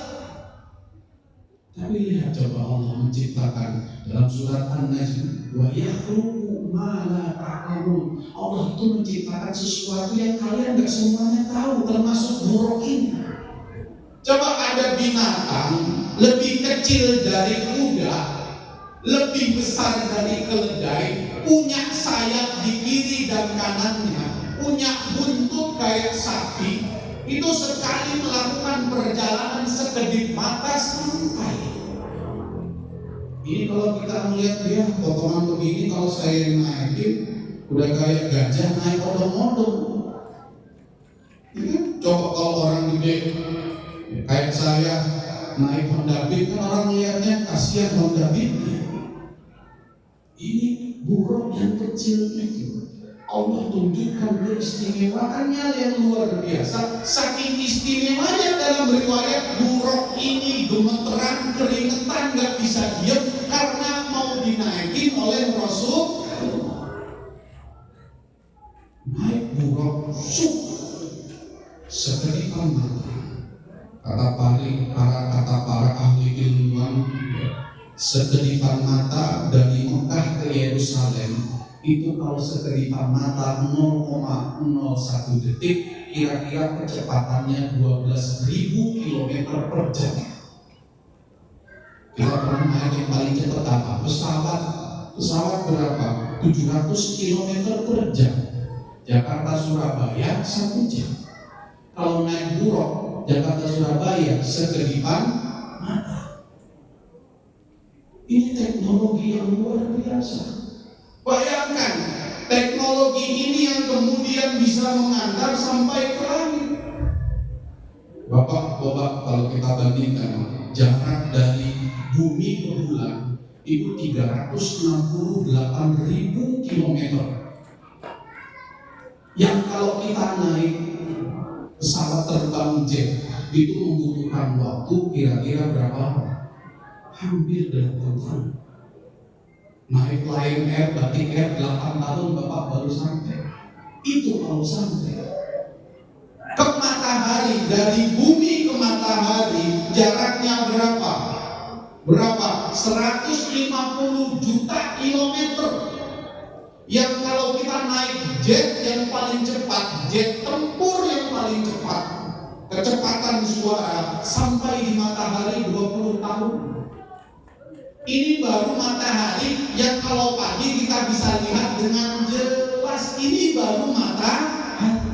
S2: Tapi lihat coba Allah menciptakan dalam surat An-Najm, wa yakhluqu ma la ta'lamun. Allah itu menciptakan sesuatu yang kalian enggak semuanya tahu, termasuk buruk ini. Coba ada binatang lebih kecil dari kuda, lebih besar dari keledai, punya sayap di kiri dan kanannya, punya buntut kayak sapi, itu sekali melakukan perjalanan sekedip mata sampai. Ini kalau kita melihat dia potongan begini, kalau saya naikin udah kayak gajah naik odong-odong. Coba kalau orang gede kayak saya naik Honda Beat, kan orang melihatnya kasihan Honda Beat. Ini buruk yang kecil itu Allah tunjukkan keistimewaannya yang luar biasa. Saking istimewanya dalam riwayat, buruk ini gemeteran, keringetan, gak bisa diam karena mau dinaikin oleh Rasul. Naik buruk suk sekedipan mata. Kata para ahli ilmuwan, sekedipan mata dari Mekah ke Yerusalem itu kalau sekedipan mata 0,01 detik, kira-kira kecepatannya 12.000 km per jam. Kita pernah naik yang paling cepat apa? Pesawat berapa? 700 km per jam. Jakarta Surabaya 1 jam. Kalau naik buruk Jakarta Surabaya sekedipan mata. Ini teknologi yang luar biasa. Bayangkan teknologi ini yang kemudian bisa mengantar sampai ke langit. Bapak kalau kita bandingkan jarak dari bumi ke bulan itu 368.000 km. Yang kalau kita naik pesawat terbang jet itu membutuhkan waktu kira-kira berapa? Hampir 8 tahun. Naik Lion Air, Batik Air 8 tahun Bapak baru sampai. Itu kalau sampai ke matahari, dari bumi ke matahari jaraknya berapa? 150 juta kilometer. Yang kalau kita naik jet yang paling cepat, jet tempur yang paling cepat, kecepatan suara sampai di matahari 20 tahun. Ini baru matahari yang kalau pagi kita bisa lihat dengan jelas. Ini baru matahari.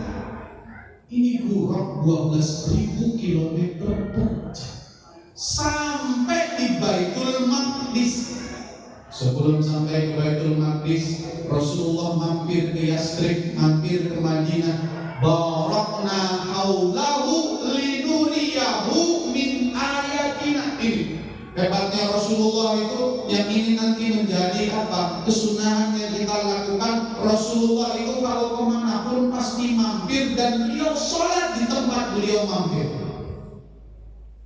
S2: Ini buruk buruk 12.000 kilometer per jam sampai di Baitul Maqdis. Sebelum sampai ke Baitul Maqdis, Rasulullah mampir ke Yastrib, mampir ke Madinah. Barakna haulahu linuriyahu min ayatina. Ini hebatnya Rasulullah itu, yang ini nanti menjadi apa? Kesunahan yang kita lakukan. Rasulullah itu kalau kemanapun pasti mampir, dan beliau sholat di tempat beliau mampir.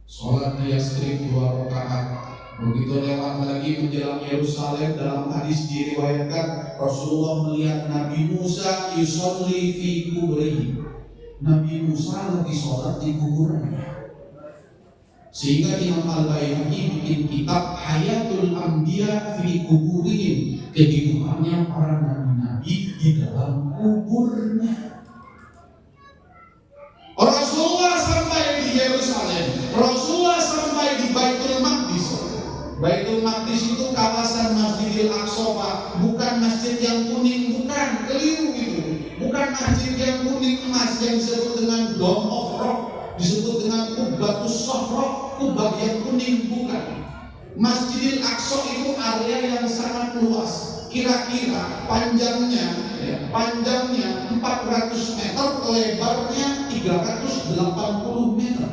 S2: Sholat di Yastrib 2 rakaat. Begitu lewat lagi menjelang Yerusalem, dalam hadis diriwayatkan Rasulullah melihat Nabi Musa yusolli fi kubrihi. Nabi Musa lagi sholat di kuburannya. Sehingga Imam Al-Baihaqi bikin kitab Hayatul Anbiya fi kuburihim, kehidupannya para nabi-nabi di dalam kuburnya. Rasulullah sampai di Yerusalem, Rasulullah sampai di Baitul Maqdis. Baitul Maqdis itu kawasan Masjidil Aqsa, Pak. Bukan masjid yang kuning, bukan, keliru gitu. Bukan masjid yang kuning emas yang disebut dengan Dome of Rock, disebut dengan Qubbatus Sahra, kubah yang kuning, bukan. Masjidil Aqsa itu area yang sangat luas. Kira-kira panjangnya 400 meter, lebarnya 380 meter.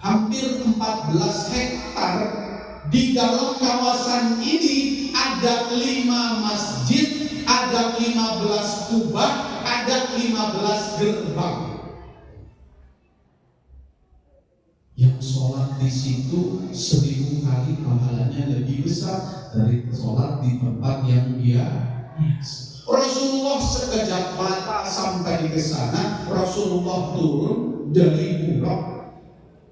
S2: Hampir 14 hektar. Di dalam kawasan ini ada 5 masjid, ada 15 kubah, ada 15 gerbang. Yang sholat di situ 1000 kali pahalanya lebih besar dari sholat di tempat yang dia biasa. Rasulullah sekejap mata sampai ke sana. Rasulullah turun dari buruk.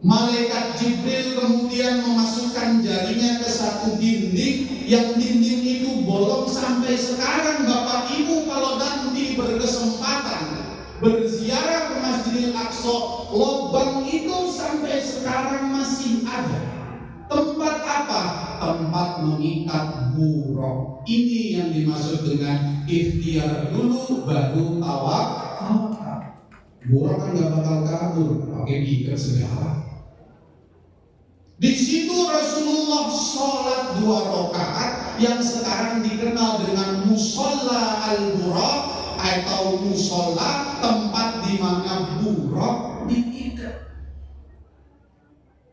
S2: Malaikat Jibril kemudian memasukkan jarinya ke satu dinding, yang dinding itu bolong sampai sekarang. Bapak Ibu kalau nanti berkesempatan berziarah ke Masjidil Aqsa, lubang itu sampai sekarang masih ada. Tempat apa? Tempat mengikat buruk. Ini yang dimaksud dengan ikhtiar dulu baru tawakal. Buruk kan gak bakal kabur pakai diikat segala. Di situ Rasulullah sholat 2 rakaat yang sekarang dikenal dengan musola al-buraq, atau musola tempat di mana buraq diikat.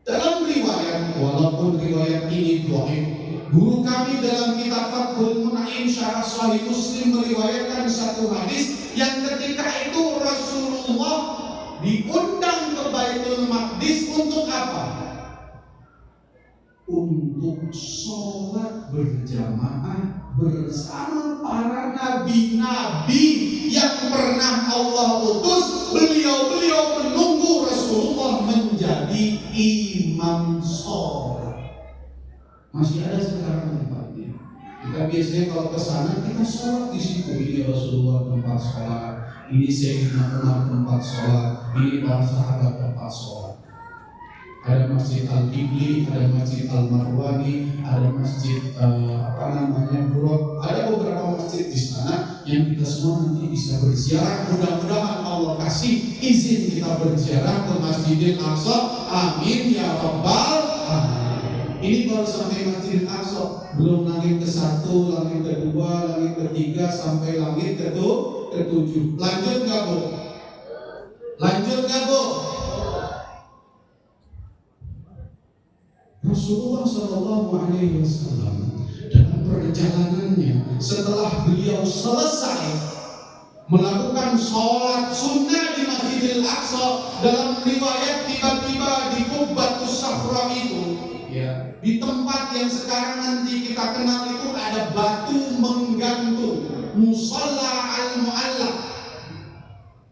S2: Dalam riwayat, walaupun riwayat ini dhaif, guru kami dalam kitab Fathul Mun'im Syarah Sahih Muslim meriwayatkan satu hadis yang ketika itu Rasulullah diundang ke Baitul Maqdis untuk apa? Untuk sholat berjamaah bersama para nabi-nabi yang pernah Allah utus. Beliau menunggu Rasulullah menjadi imam sholat. Masih ada sekarang tempatnya. Kita biasanya kalau ke sana kita sholat di situ. Ini Rasulullah tempat sholat, ini Sayyidina Umar tempat sholat, ini para sahabat tempat sholat. Ada Masjid Al-Qibli, ada Masjid Al-Marwani, ada Masjid Buraq. Ada beberapa masjid di sana yang kita semua nanti bisa berziarah. Mudah-mudahan Allah kasih izin kita berziarah ke Masjidil Aqsa. Amin ya rabbal alamin. Ini baru sampai Masjidil Aqsa, belum langit ke-1, langit ke-2, langit ke-3 sampai langit ke-7. Lanjut nggak Bu? Lanjut nggak Bu? Rasulullah SAW dalam perjalanannya, setelah beliau selesai melakukan sholat sunnah di Masjidil Aqsa, dalam riwayat tiba-tiba di Qubbatus Sahra itu, ya, di tempat yang sekarang nanti kita kenal itu ada batu menggantung, musalla al-mu'allaq.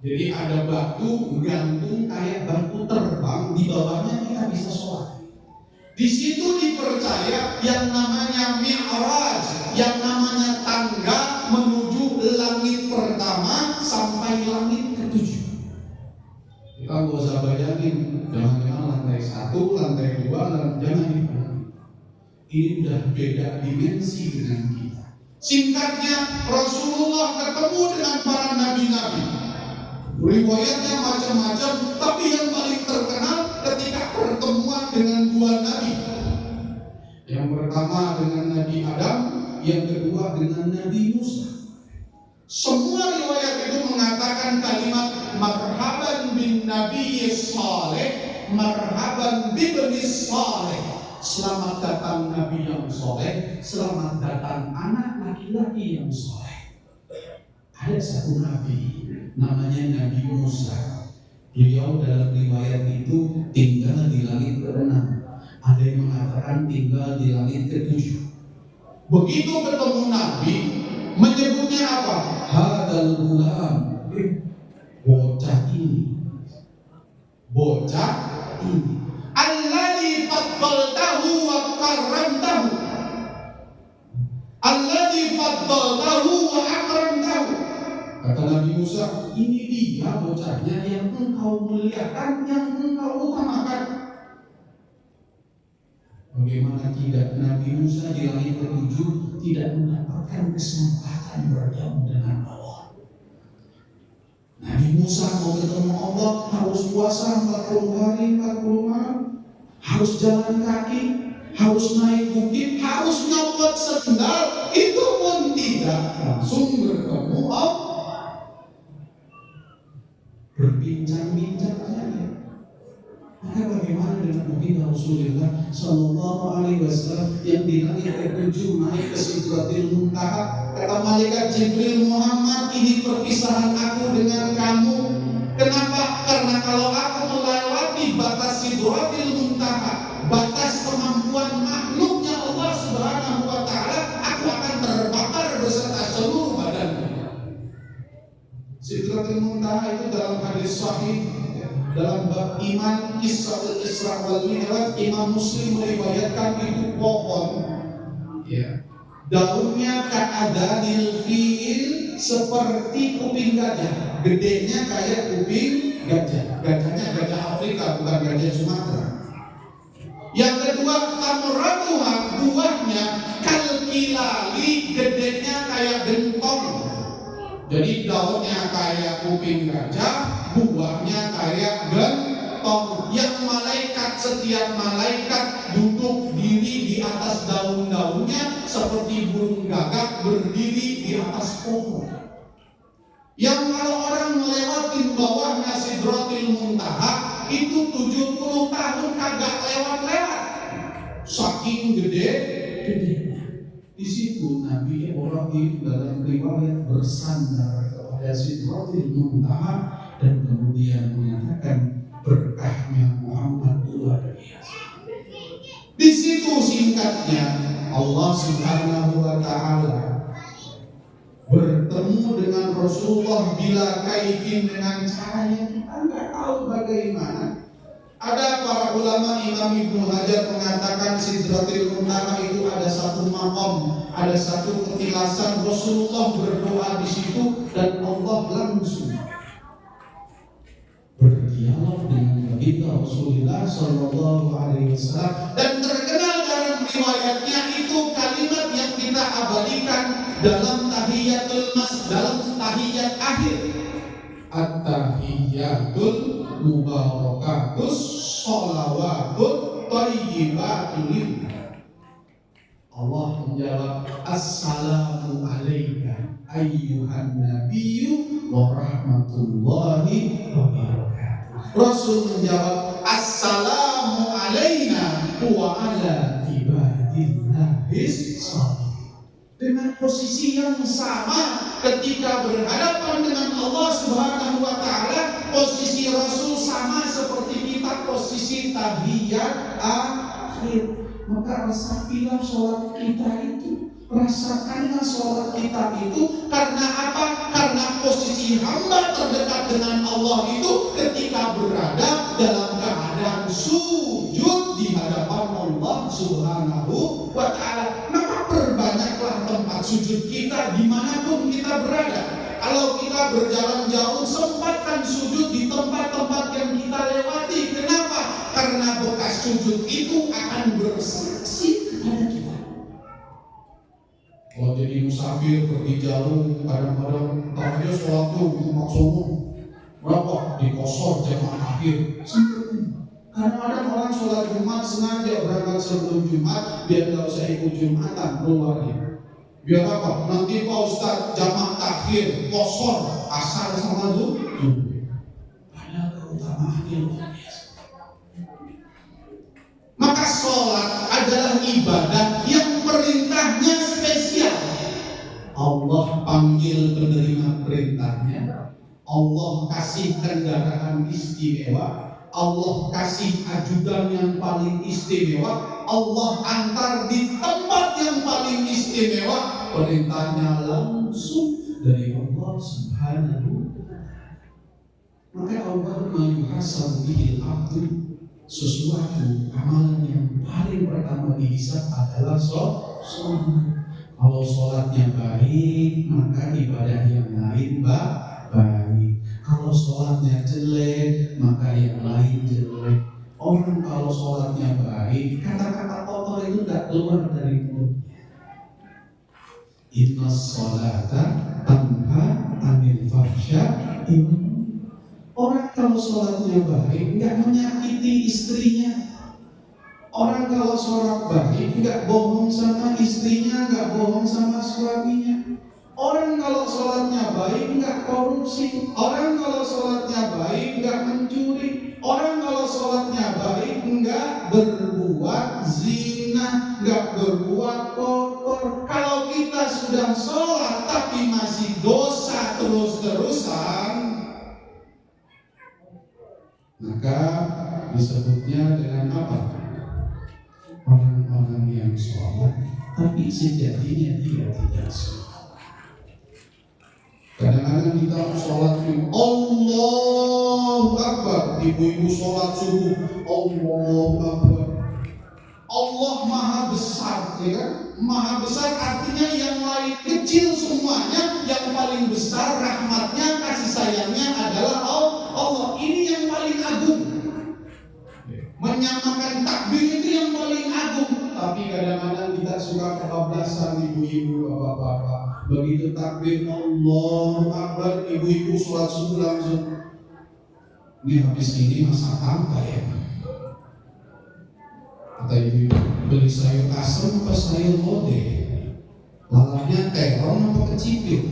S2: Jadi ada batu gantung kayak batu terbang, di bawahnya kita bisa sholat. Di situ dipercaya yang namanya Mi'raj, yang namanya tangga menuju langit pertama sampai langit ke-7. Kita nggak usah bayangin, jangan-jangan lantai 1, lantai 2, jangan dibayangin. Ini udah beda dimensi dengan kita. Singkatnya, Rasulullah ketemu dengan para nabi-nabi. Riwayatnya macam-macam, tapi yang paling terkenal ketika pertemuan dengan dua nabi. Yang pertama dengan Nabi Adam, yang kedua dengan Nabi Musa. Semua riwayat itu mengatakan kalimat marhaban bin Nabi Saleh, marhaban bibni Saleh. Selamat datang Nabi yang soleh, selamat datang anak laki-laki yang soleh. Ada satu nabi, namanya Nabi Musa. Beliau dalam riwayat itu tinggal di langit ke-6. Ada yang mengatakan tinggal di langit ke-7. Begitu ketemu Nabi, menyebutnya apa? Hadal gulam, bocah ini, bocah ini. Alladzi faddaltahu wa karramtahu, alladzi faddaltahu wa akramtahu. Kata Nabi Musa, ini dia bocahnya yang engkau muliakan, yang engkau utamakan. Bagaimana tidak, Nabi Musa di langit ke-7 tidak mendapatkan kesempatan bertemu dengan Allah. Nabi Musa mau ketemu Allah harus puasa 40 hari 40 malam, harus jalan kaki, harus naik bukit, harus nyopot sendal, itu pun tidak langsung bertemu Allah. Berbincang-bincang saja. Maka bagaimana dengan Nabi Rasulullah Sallallahu Alaihi Wasallam yang di langit ke-7 naik ke Sidratil Muntaha? Kata malaikat Jibril, Muhammad, ini perpisahan aku dengan kamu. Kenapa? Karena kalau aku melewati batas Sidratil Muntaha, batas kemampuan makhluknya Allah Subhanahu Wa Taala, aku akan terbakar beserta seluruh badanku. Sidratil Muntaha itu dalam hadis sahih dalam bab iman kisah Isra wal Mi'raj, Imam Muslim meriwayatkan itu pohon, ya, daunnya ka'adanil fiil, seperti kuping gajah, gedenya kayak kuping gajah. Gajahnya gajah Afrika, bukan gajah Sumatera. Yang kedua, tamratuha, buahnya kalkilali, gedenya kayak gentong. Jadi daunnya kayak kuping gajah, buahnya kayak gentong. Yang malaikat, setiap malaikat duduk diri di atas daun-daunnya seperti burung gagak berdiri di atas pohon. Yang kalau orang melewati bawahnya Sidratil Muntaha itu 70 tahun kagak lewat-lewat, saking gedenya. Di situ Nabi Ibrahim dalam riwayat bersandar kepada Sidratil Muntaha dan kemudian mengatakan berkahnya Muhammad luar biasa. Di situ singkatnya Allah Subhanahu Wa Taala bertemu dengan Rasulullah bila kaifin, dengan cara yang kita nggak tahu bagaimana. Ada para ulama, Imam Ibnu Hajar mengatakan Sidratil Muntaha itu ada satu maqam, ada satu ketilasan. Rasulullah berdoa di situ dan Allah langsung berdialog dengan kita Rasulullah Sallallahu Alaihi Wasallam. Dan terkenal dalam riwayatnya itu kalimat yang kita abadikan dalam tahiyatul dalam tahiyat akhir. At-tahiyyatul mubarakatus sholawatut thayyibatul. Allah menjawab, Assalamu alayka ayyuhan nabiyyu wa rahmatullahi wa barakatuh. Rasul menjawab, Assalamu alayna wa ala ibadillahis shalihin. Dengan posisi yang sama ketika berhadapan dengan Allah Subhanahu Wa Taala, posisi Rasul sama seperti kita posisi tahiyat akhir. Maka resapilah sholat kita itu, rasakanlah sholat kita itu. Karena apa? Karena posisi hamba terdekat dengan Allah itu ketika berada dalam keadaan sujud di hadapan Allah Subhanahu Wa Taala. Maka perbanyaklah tempat sujud kita dimanapun kita berada. Kalau kita berjalan jauh, sempatkan sujud di tempat-tempat yang kita lewati. Kenapa? Karena bekas sujud itu akan bersaksi kepada kita. Kalau jadi musafir pergi jauh, kadang-kadang terakhir sholat tuh maksimum Berapa? Dikosor jamaah akhir. Kadang-kadang orang sholat Jumat sengaja berangkat sebelum Jumat biar nggak usah ikut Jumatan keluarnya. Biar apa? Nanti Pak Ustadz jamaah takhir kosor asar sama zuhur. Padahal keutamaannya luar biasa. Maka sholat adalah ibadah yang perintahnya spesial. Allah panggil penerima perintahnya. Allah kasih kendaraan istimewa, Allah kasih ajudan yang paling istimewa, Allah antar di tempat yang paling istimewa, perintahnya langsung dari Allah Subhanahu wa ta'ala. Maka Allah yuhasab bihil abdu, sesuatu amalan yang paling pertama dihisab adalah sholat. Kalau sholatnya baik, maka ibadah yang lain baik. Kalau sholatnya jelek, maka yang lain jelek. Orang kalau sholatnya baik, kata-kata kotor itu tidak keluar dari mulutnya. Inna sholata tanha anil fahsya'i. Orang kalau sholatnya baik, nggak menyakiti istrinya. Orang kalau sholat baik, nggak bohong sama istrinya, nggak bohong sama suaminya. Orang kalau sholatnya baik nggak korupsi. Orang kalau sholatnya baik nggak mencuri. Orang kalau sholatnya baik nggak berbuat zina, nggak berbuat kotor. Kalau kita sudah sholat tapi masih dosa terus-terusan, maka disebutnya dengan apa? Orang-orang yang sholat tapi sejatinya dia tidak sholat. Kadang-kadang kita sholat Allahu Akbar, ibu-ibu sholat subuh Allahu Akbar. Allah Maha Besar, ya kan? Maha Besar artinya yang lain kecil semuanya, yang paling besar rahmatnya, kasih sayangnya adalah Allah. Ini yang paling agung. Menyamakan takbir itu yang paling agung. Tapi kadang-kadang kita suka kebablasan ibu-ibu, bapak-bapak. Begitu takbir Allahu Akbar, ibu-ibu sholat subuh langsung, ini habis ini masak apa ya? Kata ibu, beli sayur asam apa sayur lodeh? Lalapnya terong apa kecipir?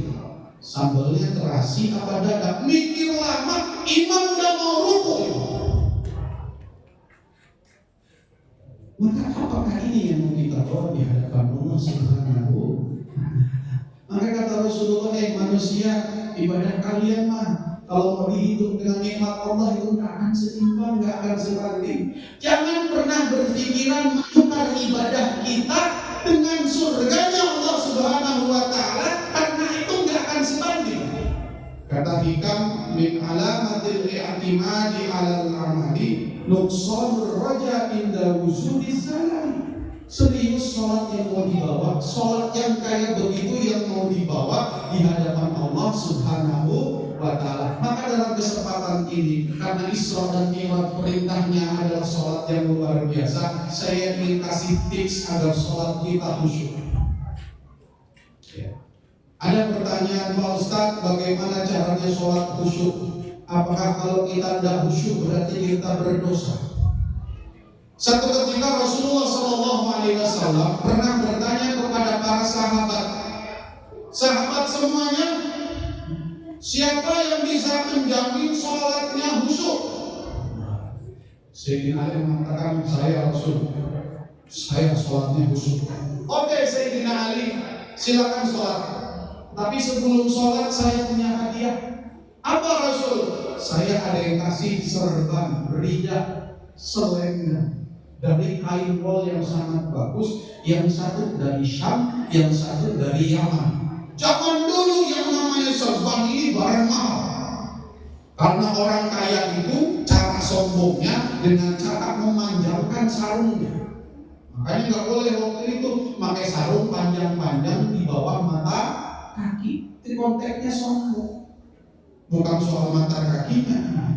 S2: Sambalnya terasi apa dadak? Mikir lama, imam udah mau rukuk. Maka apakah ini yang mau kita bawa di hadapan Allah Subhanahu? Maka kata Rasulullah, manusia, ibadah kalian mah kalau mau dihitung dengan nikmat Allah itu nggak akan seimbang, nggak akan sebanding. Jangan pernah berpikiran menukar ibadah kita dengan surganya Allah Subhanahu wa ta'ala, karena itu nggak akan sebanding. Kata hikam, min alamatil i'timadi alal amali nuqsanur raja inda wujudis salami. Serius sholat yang mau dibawa, sholat yang kayak begitu yang mau dibawa di hadapan Allah Subhanahu wa ta'ala. Maka dalam kesempatan ini, karena Isra dan Mi'raj perintahnya adalah sholat yang luar biasa, saya ingin kasih tips agar sholat kita khusyuk. Ada pertanyaan, Pak Ustadz, bagaimana caranya sholat khusyuk? Apakah kalau kita tidak khusyuk berarti kita berdosa? Satu ketika Rasulullah SAW pernah bertanya kepada para sahabat, sahabat semuanya, siapa yang bisa menjamin sholatnya khusyuk? Sayyidina Ali mengatakan, saya Rasul, saya sholatnya khusyuk. Oke Sayyidina Ali, silakan sholat. Tapi sebelum sholat saya punya hadiah. Apa Rasul? Saya ada yang kasih serban, rida, selendang dari kain wol yang sangat bagus, yang satu dari Syam, yang satu dari Yaman. Zaman dulu yang namanya serban ini barang mahal. Karena orang kaya itu cara sombongnya dengan cara memanjangkan sarungnya. Makanya nggak boleh waktu itu pakai sarung panjang-panjang di bawah mata kaki. Itu konteksnya sombong, bukan soal mata kakinya.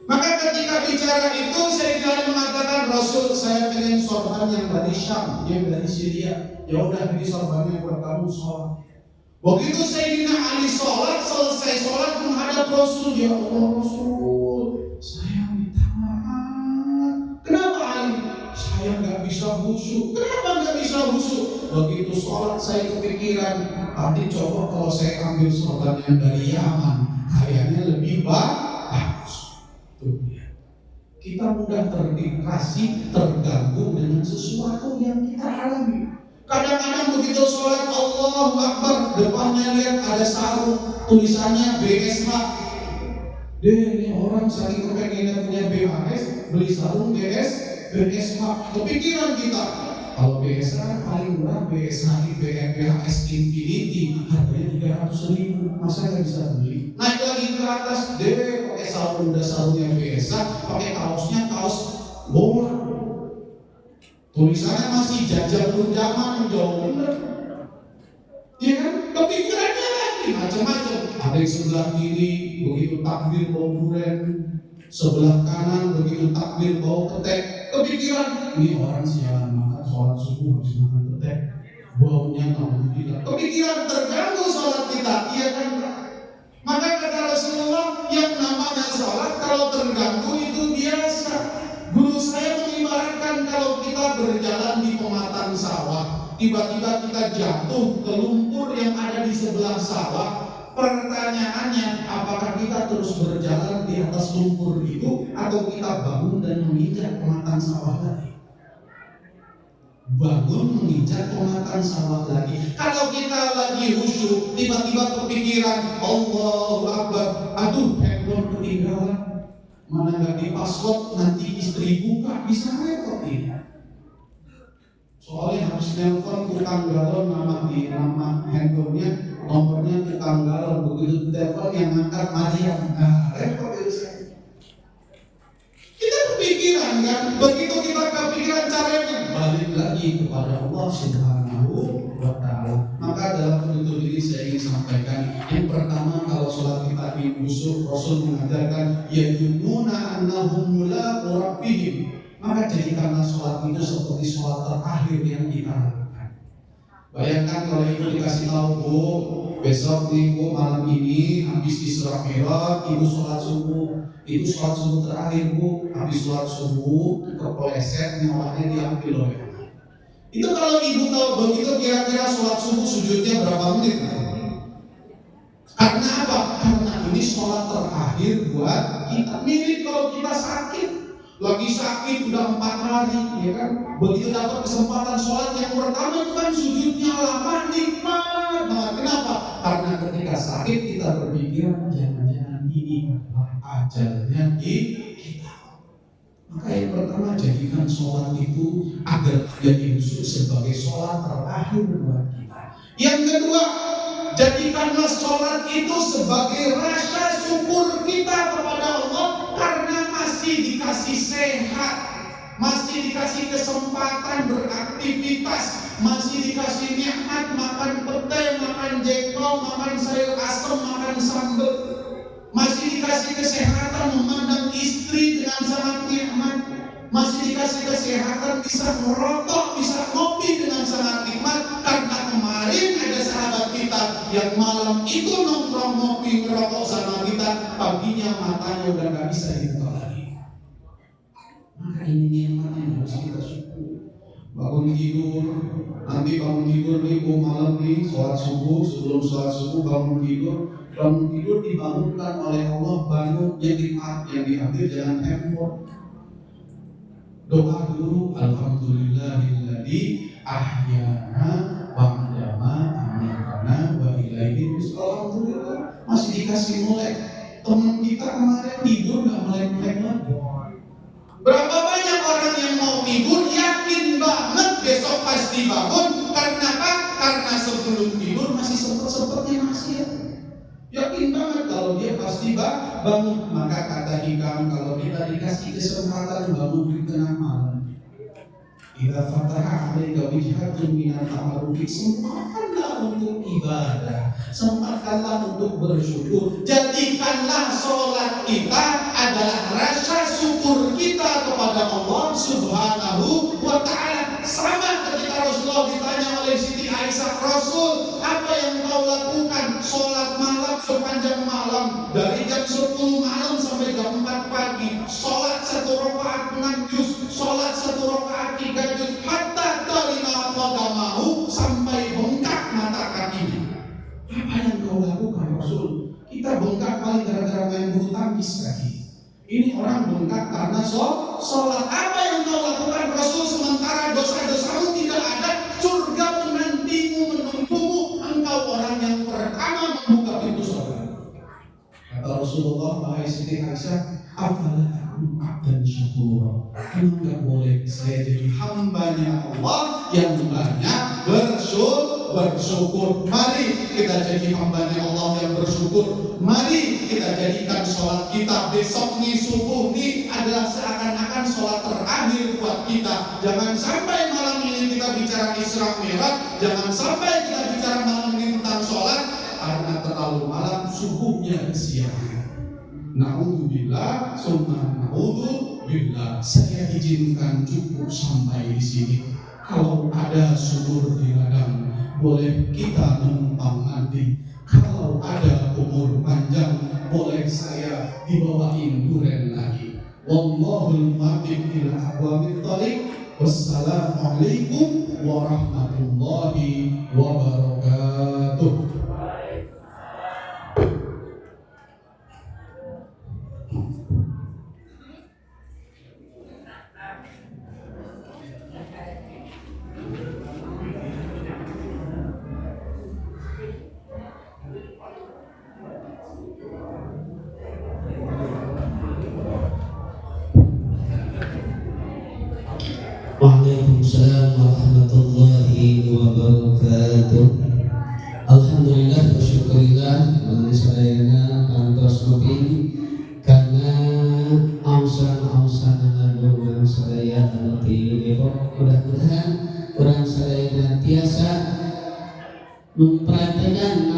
S2: Maka ketika bicara itu, saya mengatakan, Rasul, saya pengen sorban yang dari Syam, yang dari Syria. Ya udah, ini sorbannya buat kamu sholat. Begitu Sayyidina Ali sholat, selesai sholat menghadap Rasul, ya Allah Rasul, saya minta maaf. Kenapa Ali? Saya nggak bisa khusyuk. Kenapa nggak bisa khusyuk? Begitu sholat saya kepikiran, tadi coba kalau saya ambil sholat yang dari Yaman, kayaknya lebih bagus. Tuh ya. Kita mudah terdistrasi, terganggu dengan sesuatu yang kita alami. Kadang-kadang begitu sholat Allahu Akbar, depannya lihat ada sarung tulisannya BSH. Ini orang saking kepengennya punya BHS, beli sarung BSH. Kepikiran kita, kalau BSH paling murah BSH BHS Infinity harganya 300.000, masa nggak bisa beli? Naik lagi ke atas deh, pakai sarung, udah sarungnya BSH, pakai kaosnya kaos bola. Tulisannya masih jajal zaman jauh bener, ya kan? Kepikirannya lagi macam-macam. Ada yang sebelah kiri begitu takbir bau durian, sebelah kanan begitu takbir bau ketek. Kepikiran ini orang sialan makan sholat subuh habis makan ketek, baunya alhamdulillah. Kepikiran terganggu sholat kita, iya kan? Maka kata Rasulullah, yang namanya sholat kalau terganggu itu biasa. Guru saya mengibaratkan kalau kita berjalan di pematang sawah, tiba-tiba kita jatuh ke lumpur yang ada di sebelah sawah. Pertanyaannya, apakah kita terus berjalan di atas lumpur itu atau kita bangun dan menginjak pematang sawah lagi? Bangun menginjak pematang sawah lagi. Kalau kita lagi khusyuk, tiba-tiba kepikiran Allahu Akbar, aduh handphone ketinggalan, mana nggak di password, nanti istri buka, bisa repot ini. Soalnya harus nelpon tukang galon, nama handphonenya, nomornya tukang galon. Begitu telepon yang ngangkat Mariam, repot ya. Kita kepikiran kan, begitu kita kepikiran caranya balik lagi kepada Allah Subhanahu wa Ta'ala. Maka dalam penutup ini saya ingin sampaikan, yang pertama, kalau sholat kita di khusyuk, Rasul mengajarkan yadununa annahum mulaqu rabbihim, maka jadikanlah sholat itu seperti sholat terakhir yang kita lakukan. Bayangkan kalau ibu dikasih tahu, Bu, besok nih Bu, malam ini habis Isra Mi'raj, ibu sholat subuh. Itu sholat subuh terakhir Bu, habis sholat subuh kepleset, nyawanya diambil oleh Allah. Itu kalau ibu tahu begitu, kira-kira sholat subuh sujudnya berapa menit? Karena apa? Karena ini sholat terakhir buat kita. Mirip kalau kita sakit, lagi sakit udah 4 hari, ya kan? Begitu dapat kesempatan sholat yang pertama itu kan sujudnya lama, nikmat banget. Kenapa? Karena ketika sakit kita berpikiran jangan-jangan ini ajalnya di kita. Maka yang pertama, jadikan sholat itu agar jadi khusyuk sebagai sholat terakhir buat kita. Yang kedua, jadikanlah sholat itu sebagai rasa syukur kita kepada Allah karena masih dikasih sehat, masih dikasih kesempatan beraktivitas, masih dikasih nikmat makan petai, makan jengkol, makan sayur asam, makan sambal, masih dikasih kesehatan memandang istri dengan sangat nikmat, masih dikasih kesehatan bisa merokok, bisa ngopi dengan sangat nikmat. Karena kemarin ada sahabat kita yang malam itu nongkrong ngopi merokok sama kita, paginya matanya udah gak bisa dibuka lagi. Maka ini nikmat yang harus kita syukur. Bangun tidur, nanti bangun tidur nih malam nih sholat subuh, sebelum sholat subuh bangun tidur dibangunkan oleh Allah, bangun yang diambil jangan handphone. Doa dulu, alhamdulillahilladzi ahyana ba'da ma amatana wa ilaihi nusyur. Alhamdulillah masih dikasih melek. Teman kita kemarin tidur nggak melek-melek lagi. Berapa banyak orang yang mau tidur yakin banget besok pasti bangun. Karena apa? Karena sebelum tidur masih sempet-sempetnya maksiat. Yakin banget kalau dia pasti bangun. Maka kata hikam, kalau kita dikasih kesempatan bangun di tengah malam, idza fataha 'alaika wijhatun minal ma'rufi, sempatkanlah untuk ibadah, sempatkanlah untuk bersyukur. Jadikanlah sholat kita adalah rasa syukur kita kepada Allah Subhanahu wa Ta'ala. Sama ketika Rasulullah ditanya oleh Siti Aisyah, Rasul, apa yang kau lakukan sholat malam sepanjang malam dari jam 10 malam sampai jam 4 pagi, sholat 1 rakaat 6 juz, sholat 1 rakaat 3 juz, hatta tarina qadamahu, sampai bengkak mata kakinya. Apa yang kau lakukan Rasul? Kita bengkak paling gara-gara main bulu tangkis tadi. Ini orang bengkak karena sholat. Apa yang kau lakukan Rasul sementara dosa-dosamu tidak ada? Surga menantimu, menunggumu. Engkau orang yang pertama membuka pintu surga. Kata Rasulullah, wahai Siti Aisyah, afala aku abdan syakura. Enggak boleh saya jadi hambanya Allah yang banyak bersyukur. Mari kita jadi hambanya Allah yang bersyukur. Mari kita jadikan sholat kita besok nih, subuh nih adalah seakan-akan sholat terakhir buat kita. Jangan sampai malam ini kita bicara Isra Mi'raj, jangan sampai kita bicara malam ini tentang sholat karena terlalu malam, subuhnya siang. Na'udzubillah, summa na'udzubillah. Saya izinkan cukup sampai di sini. Kalau ada sumur di ladang, boleh kita numpang nanti. Kalau ada umur panjang, boleh saya dibawain duren lagi. Wallahul muwaffiq ila aqwamit thoriq. Wassalamualaikum warahmatullahi wabarakatuh.
S3: Waalaikumsalam warahmatullahi wabarakatuh. Alhamdulillah wa syukurillah sadayana kantos nupin karena ausan lalu sadaya anu ti Depok. Mudah-mudahan urang sadaya tiasa memperhatikan